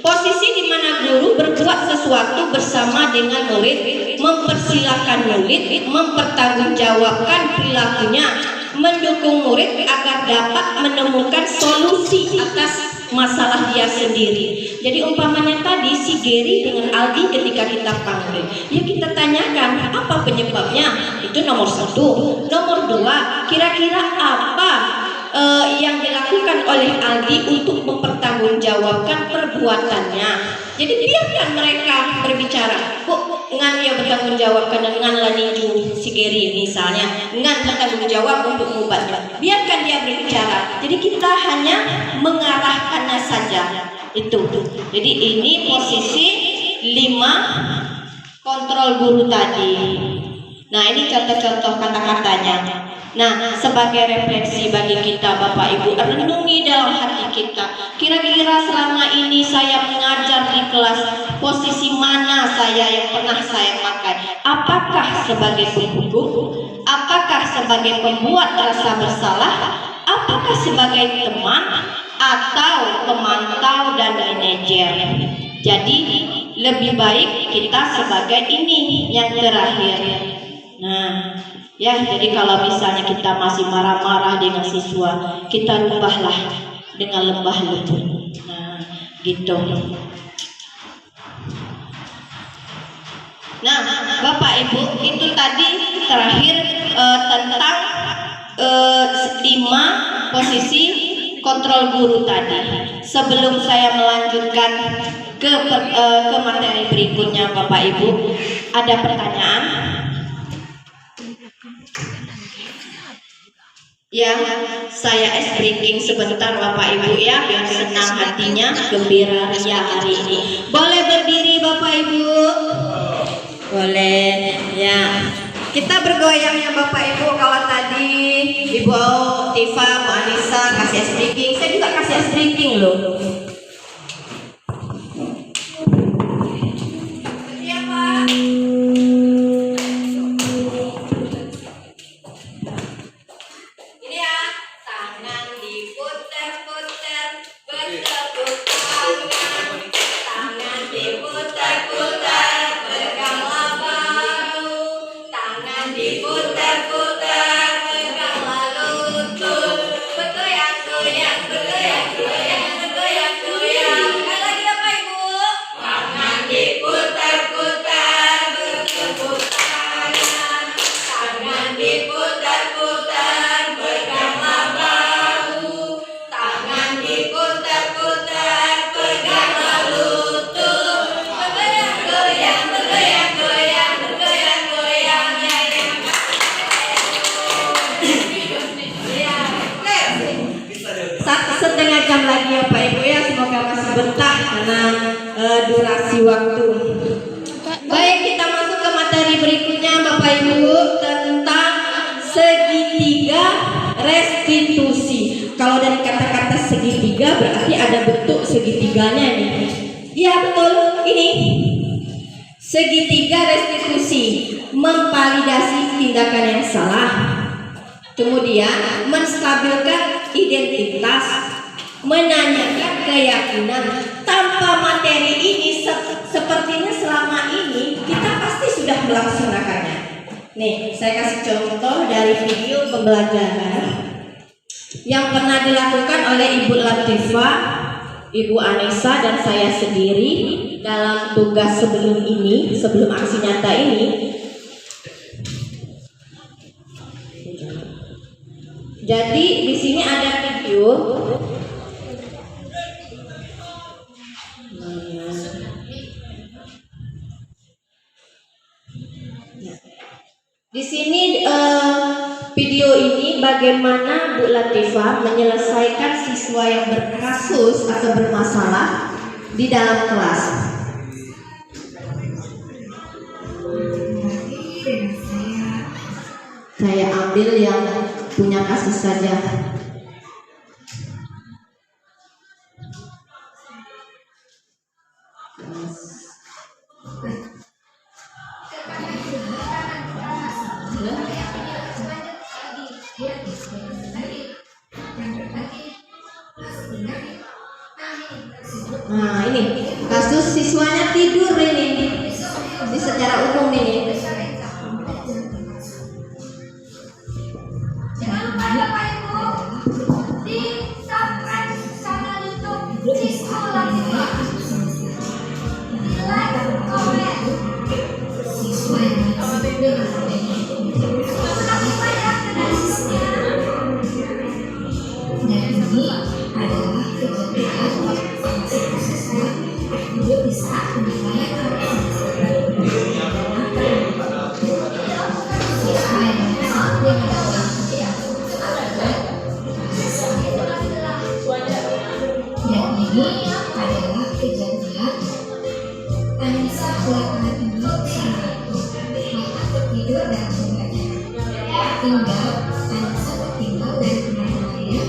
posisi di mana guru berbuat sesuatu bersama dengan murid, mempersilahkan murid, mempertanggungjawabkan perilakunya, mendukung murid agar dapat menemukan solusi atas masalah dia sendiri. Jadi umpamanya tadi si Gary dengan Aldi ketika kita panggil, ya kita tanyakan apa penyebabnya. Itu nomor 1. Nomor 2, kira-kira apa yang dilakukan oleh Aldi untuk mempertanggungjawabkan perbuatannya. Jadi biarkan mereka berbicara. Kok ngan dia bertanggung jawabkan dengan laniju si Gary misalnya, ngan bertanggung jawab untuk mengubahnya. Biarkan dia berbicara. Jadi kita hanya mengarahkannya saja. Itu. Jadi ini posisi 5 kontrol guru tadi. Nah, ini contoh-contoh kata-katanya. Nah, sebagai refleksi bagi kita Bapak Ibu, renungi dalam hati kita. Kira-kira selama ini saya mengajar di kelas, posisi mana saya yang pernah saya pakai? Apakah sebagai penghukum? Apakah sebagai pembuat rasa bersalah? Apakah sebagai teman? Atau pemantau dan manajer? Jadi, lebih baik kita sebagai ini yang terakhir. Nah, ya, jadi kalau misalnya kita masih marah-marah dengan siswa, kita rubahlah dengan lembah lembut. Nah, gitu. Nah, Bapak Ibu, itu tadi terakhir tentang 5 posisi kontrol guru tadi. Sebelum saya melanjutkan ke materi berikutnya, Bapak Ibu, ada pertanyaan? Ya, saya breaking sebentar Bapak Ibu ya, biar senang hatinya, gembira ria hari ini. Boleh berdiri Bapak Ibu? Boleh ya. Kita bergoyang ya Bapak Ibu. Kalau tadi Ibu Tifa, Bu Anissa kasih breaking, saya juga kasih breaking loh. Iya Pak. Setengah jam lagi ya Pak Ibu ya, semoga masih betah karena durasi waktu. Baik, kita masuk ke materi berikutnya Bapak Ibu, tentang segitiga restitusi. Kalau dari kata-kata segitiga berarti ada bentuk segitiganya nih. Iya betul, ini segitiga restitusi, memvalidasi tindakan yang salah, kemudian menstabilkan identitas, menanyakan keyakinan. Tanpa materi ini sepertinya selama ini kita pasti sudah melaksanakannya. Nih, saya kasih contoh dari video pembelajaran yang pernah dilakukan oleh Ibu Latifah, Ibu Anissa, dan saya sendiri dalam tugas sebelum ini, sebelum aksi nyata ini. Jadi di sini ada video. Di sini video ini bagaimana Bu Latifah menyelesaikan siswa yang berkasus atau bermasalah di dalam kelas. Saya ambil yang punya kasus saja. Nah, ini kasus siswanya tidur ini di secara umum ini.
Jangan lupa Bapak Ibu di subscribe channel YouTube Cisco Latifah. Di like, komen. Siswa yang Latifah ya analisisnya. Dan ini adalah kejadian siswa hidup di saat menilai siswa yang dan ini adalah kejadian Anissa melakukan ini maka tertidur dan belajar tinggal Anissa tertinggal dari teman-temannya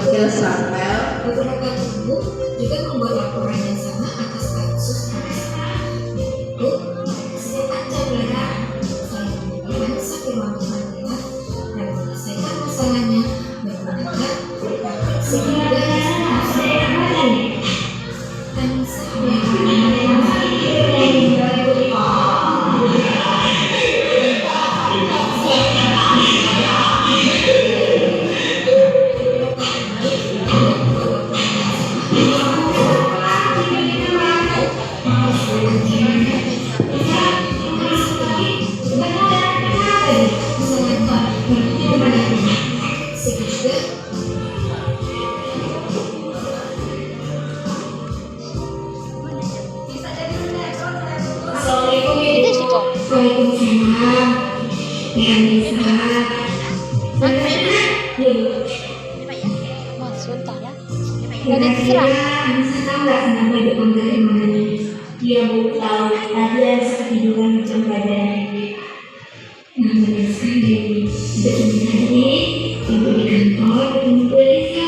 dalam
Samuel
beberapa minggu juga membuat laporan yang sama atas kasus Anissa. Itu saya baca belajar saya membawa Anissa ke ruang temannya dan menyelesaikan masalahnya menggunakan sehingga
Dia belum tahu tadi ada ketiduran macam badannya. Namun sekali tadi ibu di kantor ketemu polisi.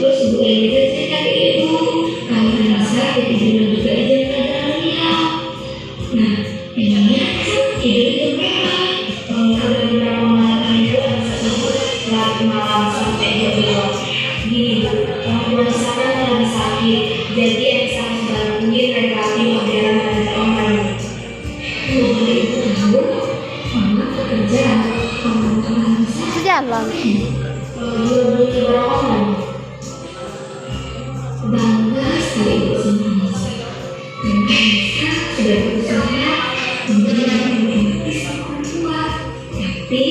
Terus ibu Elisa cerita ke ibu kalau Anissa ketiduran juga di jam pelajarannya. Nah, memangnya tidur itu berapa? Kalau ada beberapa malam itu Anissa tidur lagi malam sampai jam 2. Gini, kalau Anissa kan lagi sakit, jadi Anissa bantuin rekreasi modern dan online. Kalau ibu tahu, mama bekerja, kamu
Sejalan.
kalau jual beli barang online. Bangga sekali ibu sama Anissa. Dan Anissa sudah berusaha menjadi otomatis orang tua. Tapi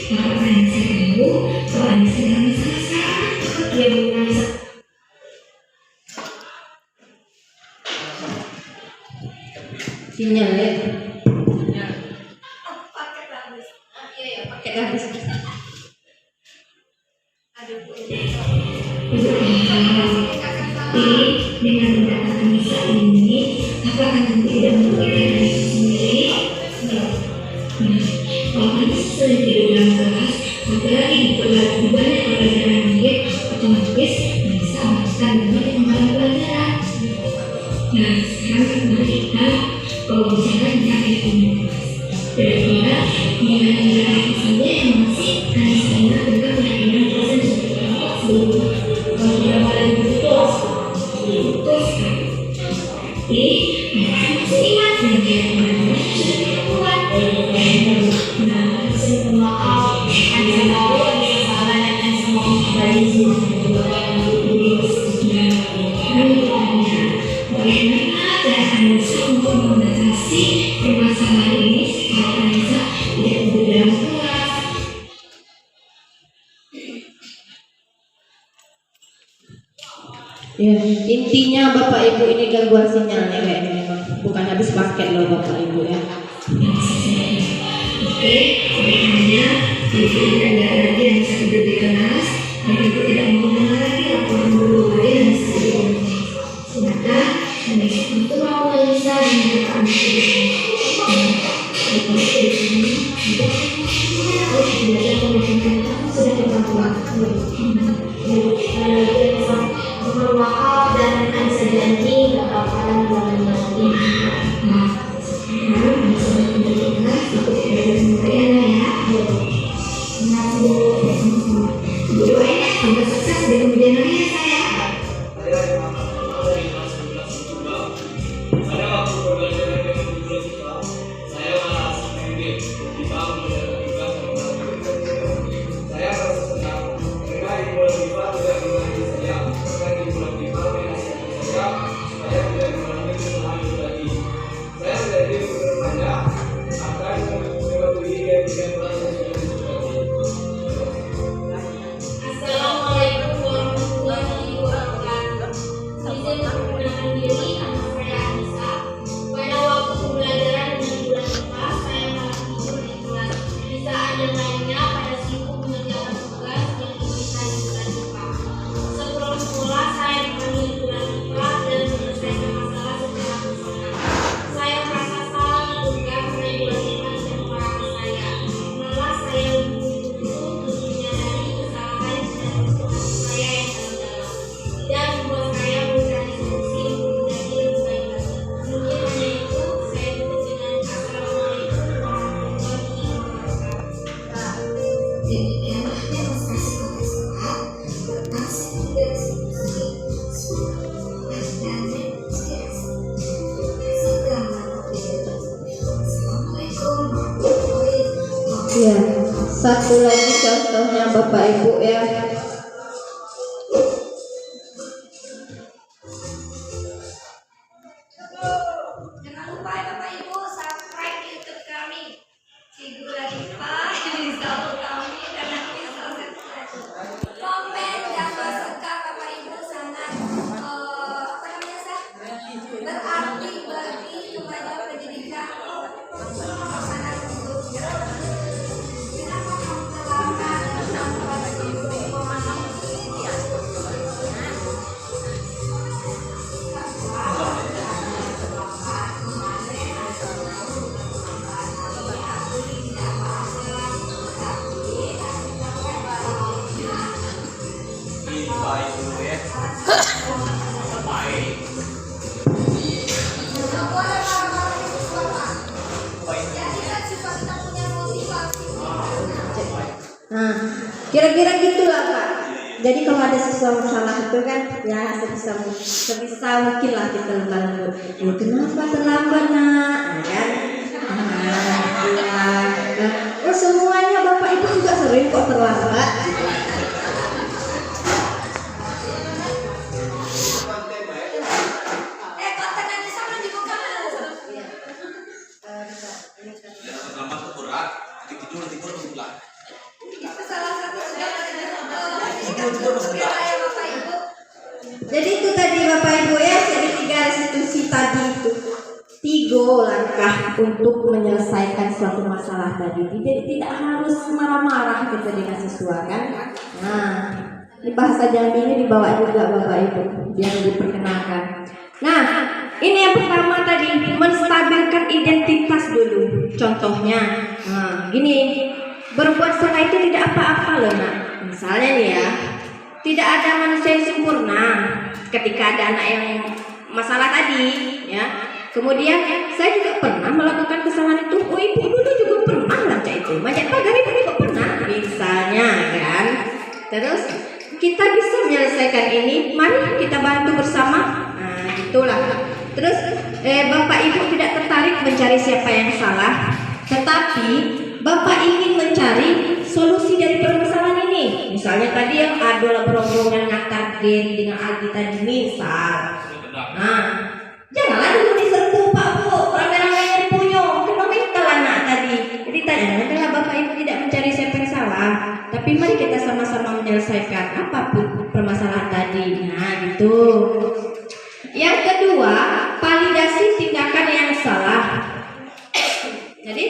kalau Anissa tahu, kalau Anissa tidak masalah, dia bukan
sinyal ya. Pakai habis.
Tapi dengan mendapat Anissa ini, apakah nanti tidak merugikan Anissa sendiri? Enggak. Nah, kalau Anissa sudah tidur dalam kelas, apalagi diperlakukan banyak pelajaran dia, otomatis Anissa akan banyak kembali pelajaran. Nah, sekarang mari kita kalau misalkan kita komunitas, kira-kira nilai-nilai apa saja yang masih Anissa ingat tentang keyakinan dosen seperti apa sebelum kalau tidak paling betul kan? Tapi Anissa masih ingat dan keyakinan dosen sudah kuat. Nah,
Ya, intinya Bapak Ibu ini gangguan sinyalnya kayaknya memang. Bukan habis paket loh Bapak Ibu ya.
Oke, berikutnya ibu tidak lagi yang bisa tidur di kelas dan ibu tidak mau mendengar lagi laporan guru lain yang bisa diomongin. Silakan, untuk mau Lisa dan rekan mohon maaf dan rekan sejanji gak bakalan bulan lagi. Nah, sekarang bisa berdengar ikut belajar Mariana ya. Nah, ibu doain ya sampai sukses di kemudian hari ya saya.
Assalamualaikum warahmatullahi wabarakatuh. Izin memperkenalkan diri, nama saya Anissa. Pada waktu pembelajaran dengan bulan IPA, saya malah tidur di kelas. Di saat yang lainnya pada sibuk mengerjakan tugas yang diberikan di bulan IPA. Sebelum sekolah, saya dipanggil bulan IPA dan menyelesaikan masalah secara personal. Saya merasa salah juga karena bulan IPA tidak melarang saya. Malah saya untuk menyadari kesalahan dan kesalahan saya yang dalam-dalam dan membuat saya mencari solusi untuk menjadi lebih baik lagi. Mungkin hanya itu, saya tutup dengan Assalamualaikum warahmatullahi wabarakatuh.
Jadi enaknya masih pakai sekolah, masih tidak diskusi, Assalamualaikum warahmatullahi wabarakatuh.
Ya, satu lagi contohnya Bapak Ibu ya.
Jangan lupa ya Bapak Ibu subscribe YouTube kami. Cigu lagi Pak, install kami dan nanti subscribe. Komen yang suka Bapak Ibu sangat apa namanya sah? Berarti bagi kepada pendidikan anak untuk kenapa kamu terlambat dan tanpa
Nah, kira-kira gitulah Kak. Jadi kalau ada sesuatu salah itu kan, ya sebisa mungkin lah kita membantu. Kenapa terlambat nak? Kan? Oh semuanya Bapak Ibu juga sering kok terlambat.
konten yang sama dibuka
Terlambat itu berat, tidur pulang.
itu salah satu sudah ya Bapak Ibu.
Jadi itu tadi Bapak Ibu ya, jadi 3 restitusi tadi itu 3 langkah untuk menyelesaikan suatu masalah tadi. Jadi tidak harus marah-marah kita dengan siswa kan. Nah, di bahasa Jambi ini dibawa juga Bapak Ibu biar diperkenalkan. Nah, ini yang pertama tadi menstabilkan identitas dulu. Contohnya, nah gini, berbuat salah itu tidak apa-apa loh nak. Misalnya nih ya, tidak ada manusia yang sempurna. Ketika ada anak yang masalah tadi, ya. Kemudian saya juga pernah melakukan kesalahan itu. Oh ibu dulu juga pernah macam itu. Majak pagar ibu juga pernah, misalnya kan. Terus kita bisa menyelesaikan ini. Mari kita bantu bersama. Nah, itulah. Terus Bapak Ibu tidak tertarik mencari siapa yang salah, tetapi Bapak ingin mencari solusi dari permasalahan ini. Misalnya tadi yang adalah berombongan ngatar diri dengan Aldi tadi misal. Nah, janganlah dulu diserbu Pak Bu, rame-ramenya dipunyung, kenapa mental anak tadi. Jadi tadi adalah Bapak Ibu tidak mencari siapa yang salah, tapi mari kita sama-sama menyelesaikan apapun permasalahan tadi. Nah, gitu. itu. Yang kedua, validasi tindakan yang salah. Jadi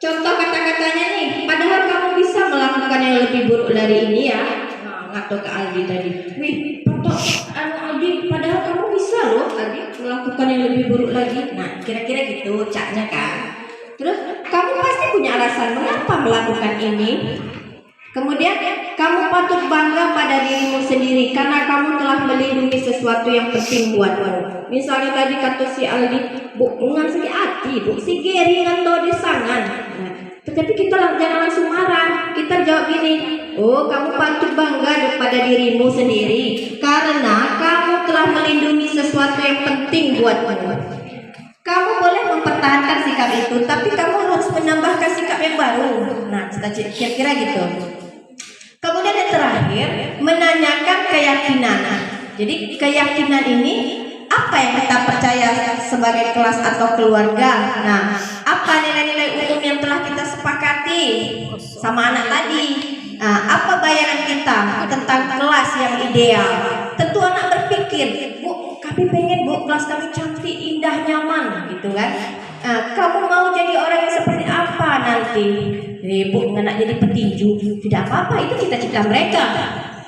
contoh kata-katanya nih, padahal kamu bisa melakukan yang lebih buruk dari ini ya. Nah, ngatur ke Aldi tadi. Wih, Aldi, padahal kamu bisa loh Aldi melakukan yang lebih buruk lagi. Nah, kira-kira gitu caknya kan. Terus kamu pasti punya alasan mengapa melakukan ini. Kemudian kamu patut bangga pada dirimu sendiri karena kamu telah melindungi sesuatu yang penting buatmu. Misalnya tadi kata si Aldi, bu ngan si hati, bu si Geri ngan desangan. Nah, tetapi kita jangan langsung marah. Kita jawab gini, oh kamu patut bangga pada dirimu sendiri karena kamu telah melindungi sesuatu yang penting buatmu. Kamu boleh mempertahankan sikap itu, tapi kamu harus menambahkan sikap yang baru. Nah, kira-kira gitu. Kemudian yang terakhir, menanyakan keyakinan. Jadi keyakinan ini apa yang kita percaya sebagai kelas atau keluarga. Nah, apa nilai-nilai umum yang telah kita sepakati sama anak tadi. Nah, apa bayangan kita tentang kelas yang ideal. Tentu anak berpikir, bu, kami pengen bu kelas kami cantik, indah, nyaman gitu kan. Kamu mau jadi orang yang seperti apa nanti? Bu, nggak jadi petinju, tidak apa-apa, itu cita-cita mereka.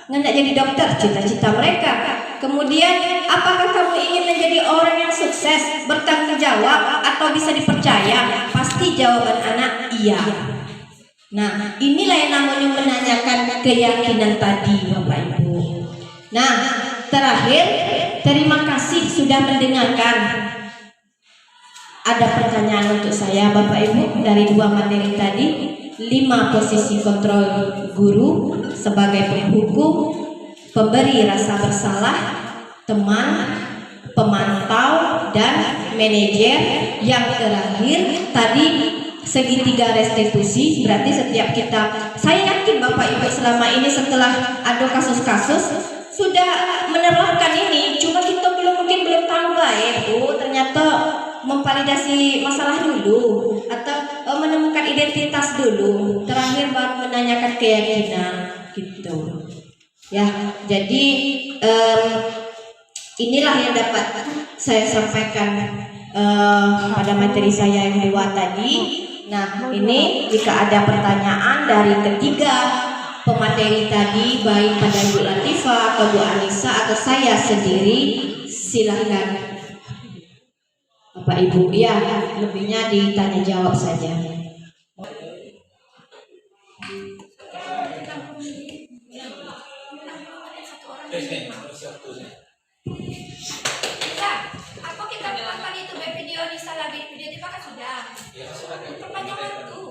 Nggak jadi dokter, cita-cita mereka. Kemudian, apakah kamu ingin menjadi orang yang sukses, bertanggung jawab, atau bisa dipercaya? Pasti jawaban anak iya. Nah, inilah yang namanya menanyakan keyakinan tadi, Bapak Ibu. Nah, terakhir, terima kasih sudah mendengarkan. Ada pertanyaan untuk saya, Bapak Ibu, dari 2 materi tadi. 5 posisi kontrol guru sebagai penghukum, pemberi rasa bersalah, teman, pemantau, dan manajer. Yang terakhir tadi segitiga restitusi. Berarti setiap kita, saya yakin Bapak Ibu selama ini setelah ada kasus-kasus sudah menerapkan ini, cuma kita mungkin belum tahu baik. Oh, ternyata memvalidasi masalah dulu atau menemukan identitas dulu, terakhir baru menanyakan keyakinan gitu ya. Jadi inilah yang dapat saya sampaikan pada materi saya yang 2 tadi. Nah, ini jika ada pertanyaan dari ketiga pemateri tadi, baik pada Bu Latifah atau Bu Anissa atau saya sendiri, silahkan Bapak Ibu. Ya, lebihnya ditanya jawab saja.
Apa kita melakukan itu video Nisa lagi video itu kan sudah. Perpanjang waktu.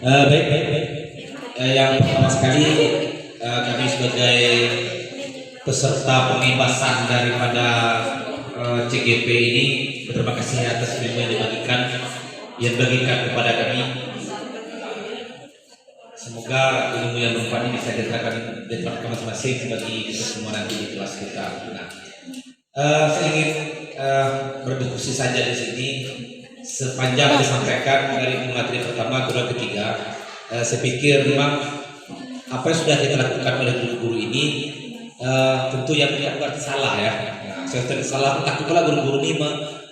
Baik. Yang pertama sekali kami sebagai peserta pembebasan daripada CGP ini berterima kasih atas ilmu yang dibagikan kepada kami. Semoga ilmu yang bermanfaat ini bisa diterapkan masing-masing bagi kita semua nanti di kelas kita. Nah, saya ingin berdiskusi saja di sini sepanjang disampaikan dari materi pertama, kedua, ketiga. Saya pikir memang apa yang sudah kita lakukan oleh guru-guru ini tentu yang tidak berarti salah ya. Saya salah lakukanlah guru-guru ini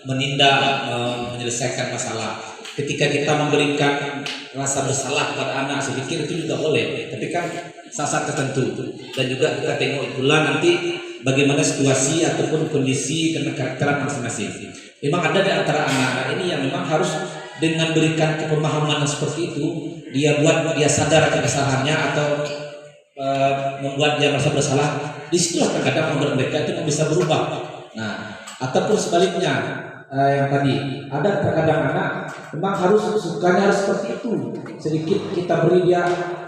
menindak, menyelesaikan masalah. Ketika kita memberikan rasa bersalah kepada anak, saya pikir itu juga boleh. Tapi kan saat-saat tertentu dan juga kita tengok pula nanti bagaimana situasi ataupun kondisi karakteran masing-masing. Memang ada di antara anak-anak ini yang memang harus dengan berikan pemahaman seperti itu, dia sadar akan kesalahannya atau membuat dia merasa bersalah. Disitulah terkadang membuat mereka itu bisa berubah. Nah, ataupun sebaliknya yang tadi ada terkadang anak memang sukanya harus seperti itu. Sedikit kita beri dia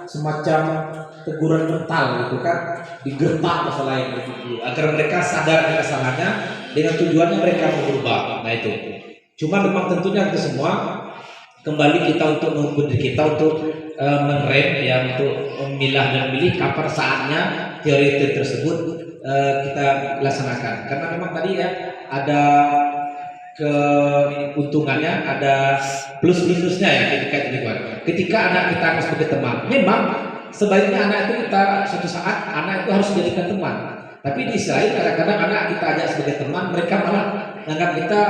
semacam teguran mental gitu kan, digertak masalah yang itu agar mereka sadar akan kesalahannya dengan tujuannya mereka mau berubah. Nah itu. Cuma memang tentunya kita semua kembali kita untuk mengerem ya, untuk memilah dan memilih kapan saatnya teori tersebut kita laksanakan. Karena memang tadi ya ada keuntungannya, ada plus minusnya ya ketika anak kita sebagai teman. Memang sebaiknya anak itu kita suatu saat anak itu harus dijadikan teman. Tapi di sisi lain kadang-kadang anak kita ajak sebagai teman, mereka malah anggap kita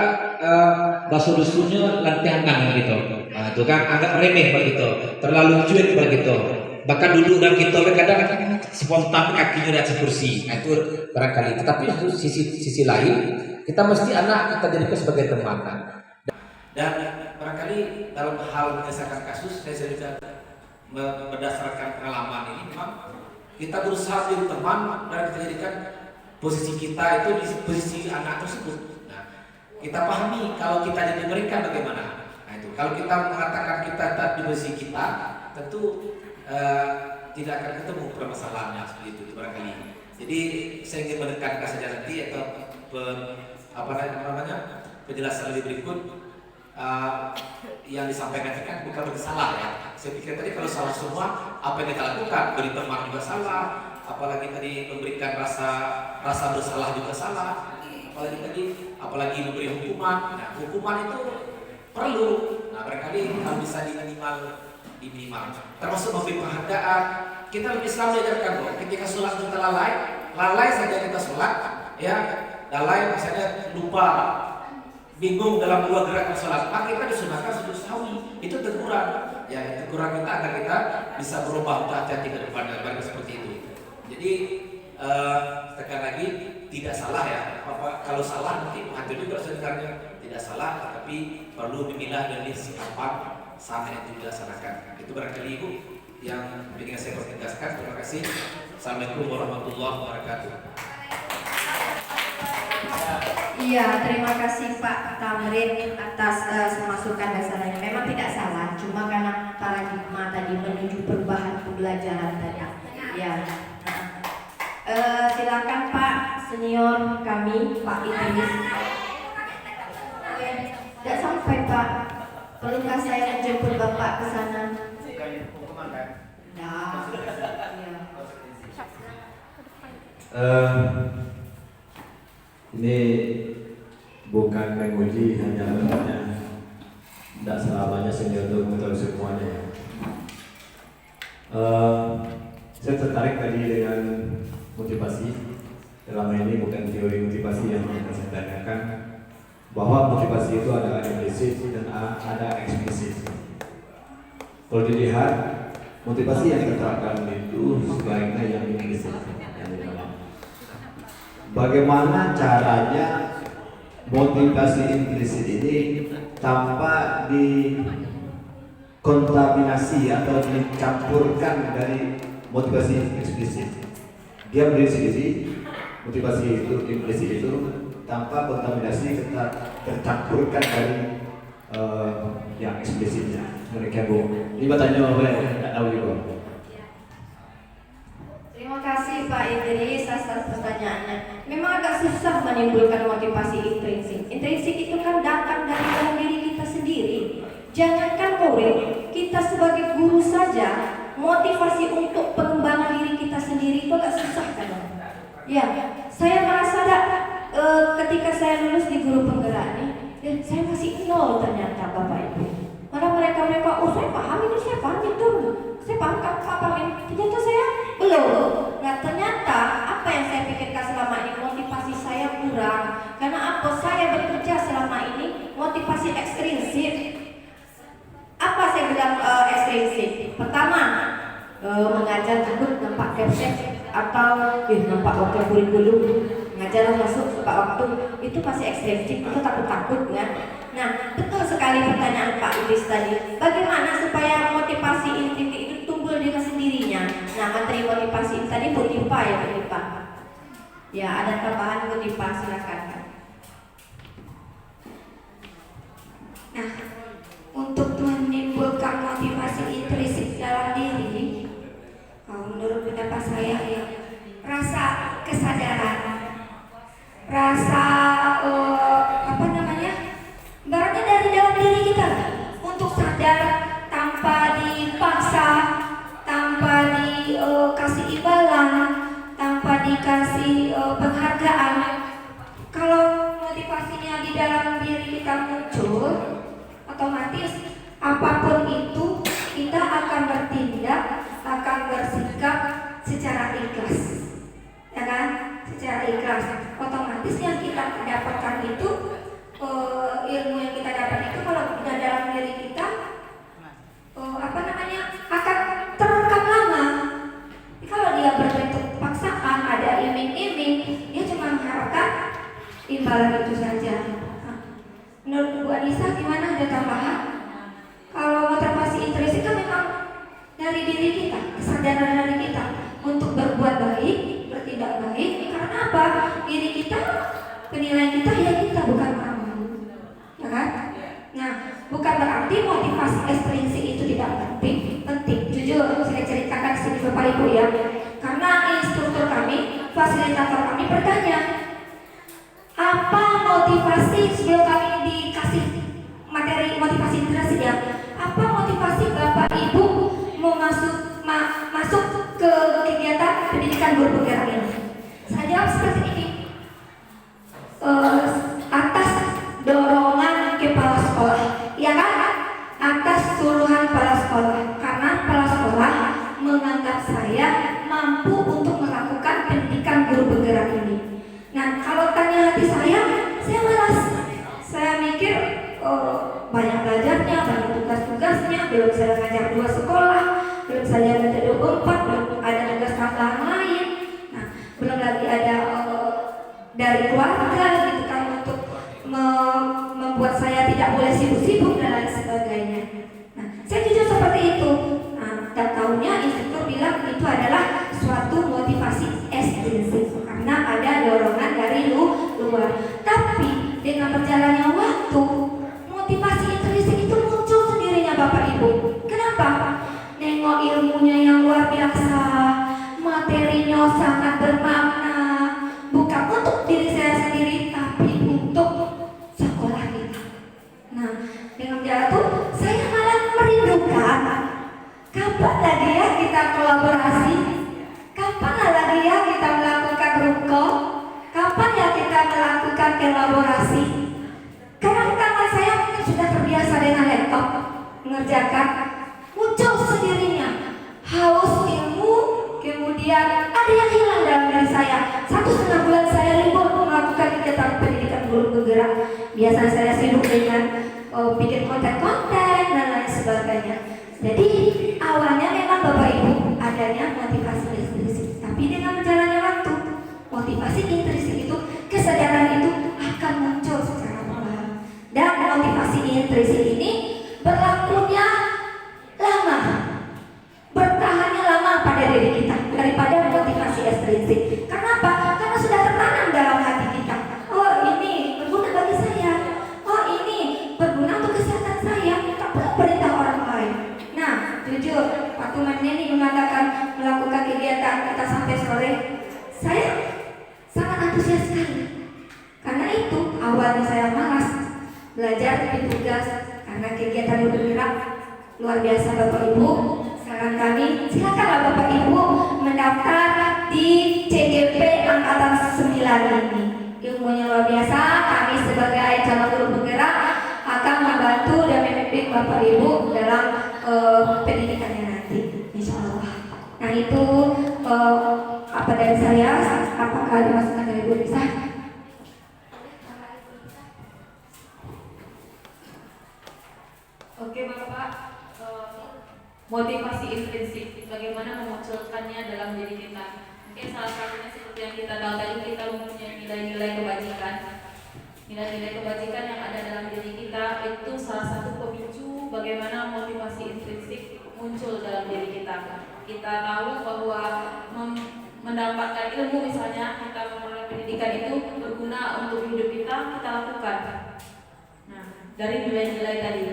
bakso dusunnya lantiangan gitu. Nah, itu kan anggap remeh begitu, terlalu cuek begitu. Bahkan dulu dan kita kadang spontan kakinya di atas kursi. Nah, itu barangkali. Tetapi itu sisi lain kita mesti anak kita jadikan sebagai teman. Dan barangkali dalam hal menyelesaikan kasus saya bisa berdasarkan pengalaman ini memang kita berusaha menjadi teman dan kita jadikan posisi kita itu di posisi anak tersebut. Nah, kita pahami kalau kita jadi mereka bagaimana. Nah, itu kalau kita mengatakan kita tetap di posisi kita, tentu tidak akan ketemu permasalahannya seperti itu barangkali. Jadi saya ingin menekankan saja nanti atau penjelasan lebih berikut yang disampaikan itu kan bukan berarti salah ya. Saya pikir tadi kalau salah semua apa yang kita lakukan, beri teman juga salah, apalagi tadi memberikan rasa bersalah juga salah, apalagi memberi hukuman. Nah, hukuman itu perlu. Nah, barangkali kalau bisa diminimal, termasuk memberi penghargaan. Kita dalam Islam diajarkan kok, ketika sholat kita lalai saja kita sholat, ya, lalai misalnya lupa, bingung dalam dua gerakan sholat, maka kita disunahkan sujud sahwi. Itu teguran, ya, teguran kita agar kita bisa berubah untuk hati-hati ke depan dan seperti itu. Jadi tekan lagi tidak salah ya. Kalau salah nanti hadir juga sebenarnya tidak salah, tetapi perlu dimilah dan kapan sama itu dilaksanakan. Itu barangkali Ibu yang ingin saya pertegaskan. Terima kasih. Assalamualaikum warahmatullahi wabarakatuh.
Iya, terima kasih Pak Tamrin atas masukan dasarnya. Memang tidak salah, cuma karena paradigma tadi menuju perubahan pembelajaran tadi. Ya. Silakan Pak senior kami, Pak Idris. Tidak sampai Pak. Perlukah saya menjemput Bapak ke sana? Nah,
ini bukan menguji, hanya tidak selamanya senior untuk mengetahui semuanya. Saya tertarik tadi dengan motivasi. Dalam ini bukan teori motivasi yang akan saya tanyakan, bahwa motivasi itu ada implisit dan ada eksplisit. Kalau dilihat motivasi yang diterapkan itu sebaiknya yang implisit, yang dalam. Bagaimana caranya motivasi implisit ini tanpa dikontaminasi atau dicampurkan dari motivasi eksplisit? Dia berdiri sendiri, motivasi itu implisit itu tanpa kontaminasi tercampurkan dari yang eksplisitnya. Mereka ini bertanya oleh tidak tahu juga.
terima kasih Pak Idris atas pertanyaannya. Memang agak susah menimbulkan motivasi intrinsik. Intrinsik itu kan datang dari dalam diri kita sendiri. Jangankan murid, kita sebagai guru saja motivasi untuk pengembangan diri kita sendiri itu agak susah kan? Ya, saya merasa ketika saya lulus di guru penggerak nih, saya masih nol ternyata Bapak Ibu. Malah mereka saya paham ini, saya paham itu, saya paham apa ini. Ternyata saya belum. Nah ternyata apa yang saya pikirkan selama ini motivasi saya kurang. Karena apa? Saya bekerja selama ini motivasi ekstrinsik. Apa saya bilang ekstrinsik? Pertama, mengajar takut nampak caption atau nampak waktu kurikulum, ngajar masuk tepat waktu, itu pasti ekstrinsik, itu takut-takut kan. Nah betul sekali pertanyaan Pak Idris tadi, bagaimana supaya motivasi intrinsik itu tumbuh dengan sendirinya. Nah materi motivasi tadi Budipa ya Budipa. Ya ada tambahan Budipa, silakan.
Nah, untuk menimbulkan motivasi intrinsik dalam diri, menurut pendapat saya ya, rasa kesadaran, rasa ibaratnya dari dalam diri kita lah, untuk sadar tanpa dipaksa, tanpa dikasih imbalan, tanpa dikasih penghargaan. Kalau motivasinya di dalam diri kita muncul, otomatis apapun itu kita akan bertindak, akan bersikap secara ikhlas, ya kan? Secara jelas, otomatis yang kita dapatkan itu ilmu yang kita dapat itu kalau udah dalam diri kita akan terekam lama. Kalau dia berbentuk paksaan, ada iming-iming, dia cuma mengharapkan imbalan itu saja. Menurut Bu Anissa gimana, ada tambahan? Kalau motivasi intrinsik kan memang dari diri kita, kesadaran dari kita untuk berbuat baik, bertindak baik. Karena apa? Diri kita, penilaian kita ya kita, bukan orang lain, ya kan? Nah, bukan berarti motivasi ekstrinsik itu tidak penting. Jujur, saya ceritakan di sini Bapak Ibu ya. Karena instruktur kami, fasilitator kami bertanya, apa motivasi sebelum kami dikasih materi motivasi intrinsik ya? Apa motivasi Bapak Ibu mau masuk ke kegiatan pendidikan guru penggerak ini? Saya jawab seperti ini. Atas dorongan kepala sekolah, ya kan? Atas suruhan kepala sekolah, karena kepala sekolah menganggap saya mampu untuk melakukan pendidikan guru penggerak ini. Nah, kalau tanya hati saya malas. Saya mikir banyak belajarnya, banyak tugas-tugasnya, belum saya ngajar 2 sekolah, belum saya ngajar 24, belum ada tugas tambahan lain. Nah, belum lagi ada dari keluarga gitu kan, untuk membuat saya tidak boleh sibuk-sibuk dan lain sebagainya. Nah, saya jujur seperti itu. Nah, dan tahunya instruktur bilang itu adalah suatu motivasi ekstrinsik karena ada dorongan dari luar. Tapi dengan berjalannya waktu, motivasi intrinsik itu muncul sendirinya Bapak Ibu. Kenapa? Nengok ilmunya yang luar biasa, materinya sangat bermakna, bukan untuk diri saya sendiri, tapi untuk sekolah kita. Nah, dengan jatuh, saya malah merindukan kapan lagi ya kita kolaborasi, kapan lagi ya kita melakukan ruko, kapan ya kita melakukan kolaborasi. Karena saya mungkin sudah terbiasa dengan laptop mengerjakan, muncul sendirinya haus ilmu, kemudian ada yang hilang dalam diri saya. 1,5 bulan saya libur melakukan kegiatan pendidikan guru penggerak. Biasanya saya sibuk dengan bikin konten-konten dan lain sebagainya. Jadi awalnya memang Bapak Ibu adanya motivasi intrinsik, tapi dengan berjalannya waktu, motivasi intrinsik itu, kesadaran itu akan muncul secara perlahan. Dan motivasi intrinsik ini berlakunya lama, bertahannya lama pada diri kita daripada motivasi ekstrinsik. Kenapa? Karena sudah tertanam dalam hati kita. Oh, ini berguna bagi saya. Oh, ini berguna untuk kesehatan saya. Tak perlu perintah orang lain. Nah, jujur, waktu Neni mengatakan melakukan kegiatan kita sampai sore, saya sangat antusias sekali. Karena itu awalnya saya malas belajar bikin tugas karena kegiatan bergerak luar biasa Bapak Ibu. Saran kami, silakanlah Bapak Ibu mendaftar di CGP Angkatan 9 ini. Ilmunya luar biasa. Kami sebagai calon guru penggerak akan membantu dan membimbing Bapak Ibu dalam pendidikannya nanti, insya Allah. Nah, itu apa dari saya. Apakah ada masukan dari Bu Nisa?
Oke Bapak, motivasi intrinsik, bagaimana memunculkannya dalam diri kita? Mungkin salah satunya seperti yang kita tahu tadi, kita mempunyai nilai-nilai kebajikan. Nilai-nilai kebajikan yang ada dalam diri kita itu salah satu pemicu bagaimana motivasi intrinsik muncul dalam diri kita. Kita tahu bahwa mendapatkan ilmu, misalnya kita memperoleh pendidikan itu berguna untuk hidup kita lakukan. Nah, dari nilai-nilai tadi.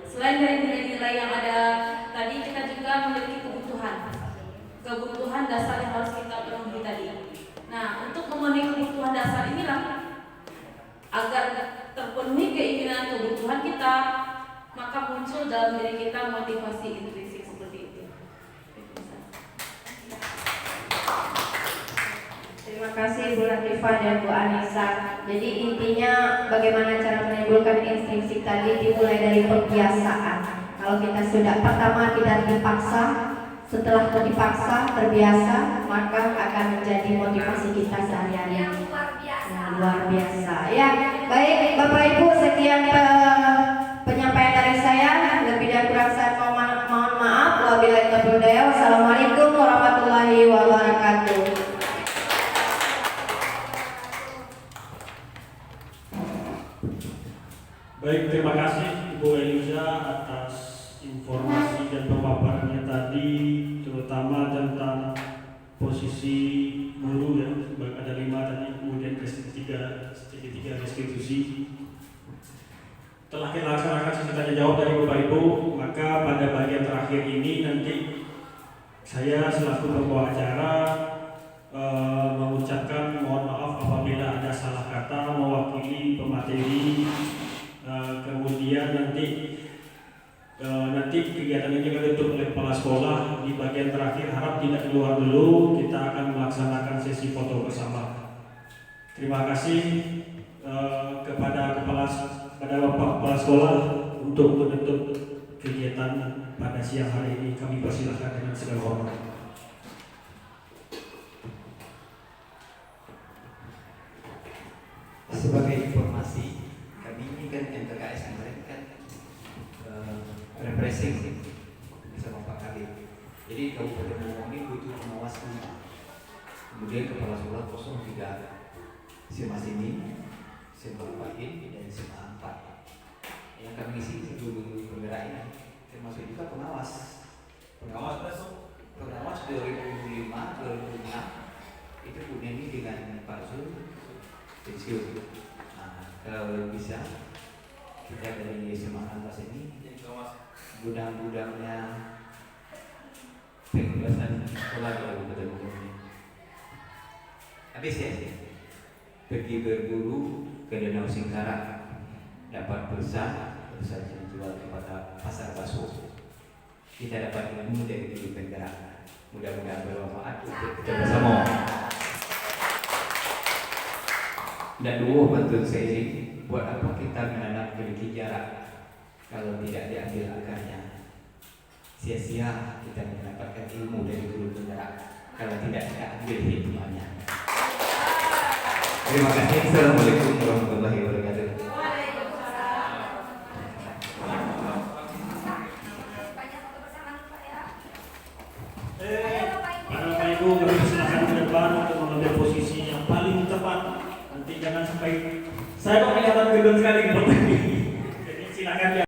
Selain dari nilai-nilai yang ada tadi, kita juga memiliki kebutuhan dasar yang harus kita penuhi tadi. Nah, untuk memenuhi kebutuhan dasar inilah, agar terpenuhi keinginan kebutuhan kita, maka muncul dalam diri kita motivasi intrinsik seperti itu.
Terima kasih Bu Latifah dan Bu Anissa. Jadi intinya bagaimana cara menimbulkan intrinsik tadi dimulai dari pembiasaan. Kalau kita sudah pertama kita dipaksa,
setelah dipaksa, terbiasa, maka akan menjadi motivasi kita sehari-hari.
Yang luar biasa.
Luar biasa. Ya, baik Bapak Ibu, sekian penyampaian dari saya. Lebih dan kurang saya mohon maaf. Wabillahi taufiq wal hidayah. Wassalamualaikum warahmatullahi wabarakatuh.
Baik, terima kasih Ibu Eliza atas informasi dan pemaparannya tadi, terutama tentang posisi guru ya, ada 5 tadi, kemudian segitiga restitusi. Telah kita laksanakan sesi tanya jawab dari Bapak Ibu, maka pada bagian terakhir ini nanti saya selaku pembawa acara mengucapkan mohon maaf apabila ada salah kata mewakili pemateri. Kemudian nanti kegiatan ini akan ditutup oleh kepala sekolah. Di bagian terakhir harap tidak keluar dulu, kita akan melaksanakan sesi foto bersama. Terima kasih kepada Bapak Kepala Sekolah untuk menutup kegiatan pada siang hari ini. Kami persilahkan dengan segala hormat.
Sebagai informasi, kami ini kan MTKS kemarin kan refreshing bersama Pak Kadip. Jadi Kabupaten Bogor ini butuh pengawas 5. Kemudian kepala sekolah 03 SMA sini, SMA Pahin dan SMA 4. Yang kami isi guru penggerak ini termasuk juga pengawas 2005 2006 itu punya ini dengan Pak Zul pensiun. Nah, kalau bisa kita dari SMA 16 ini gudang-gudangnya pengbebasan sekolah di Kabupaten Bogor ini. Habis ya, pergi berburu ke Danau Singkarak, dapat pulsa dijual kepada pasar baso. Kita dapat ilmu dari guru penggerak. Mudah-mudahan bermanfaat untuk kita bersama. Dan bantuan saya ini, buat apa kita menanam memiliki jarak kalau tidak diambil akarnya? Sia-sia kita mendapatkan ilmu dari guru penggerak kalau tidak diambil hikmahnya. Terima kasih. Assalamualaikum warahmatullahi wabarakatuh.
Bapak Ibu, kami silakan ke depan untuk mengambil posisi yang paling tepat. Nanti jangan sampai saya kok kelihatan gendut sekali. Jadi silakan ya.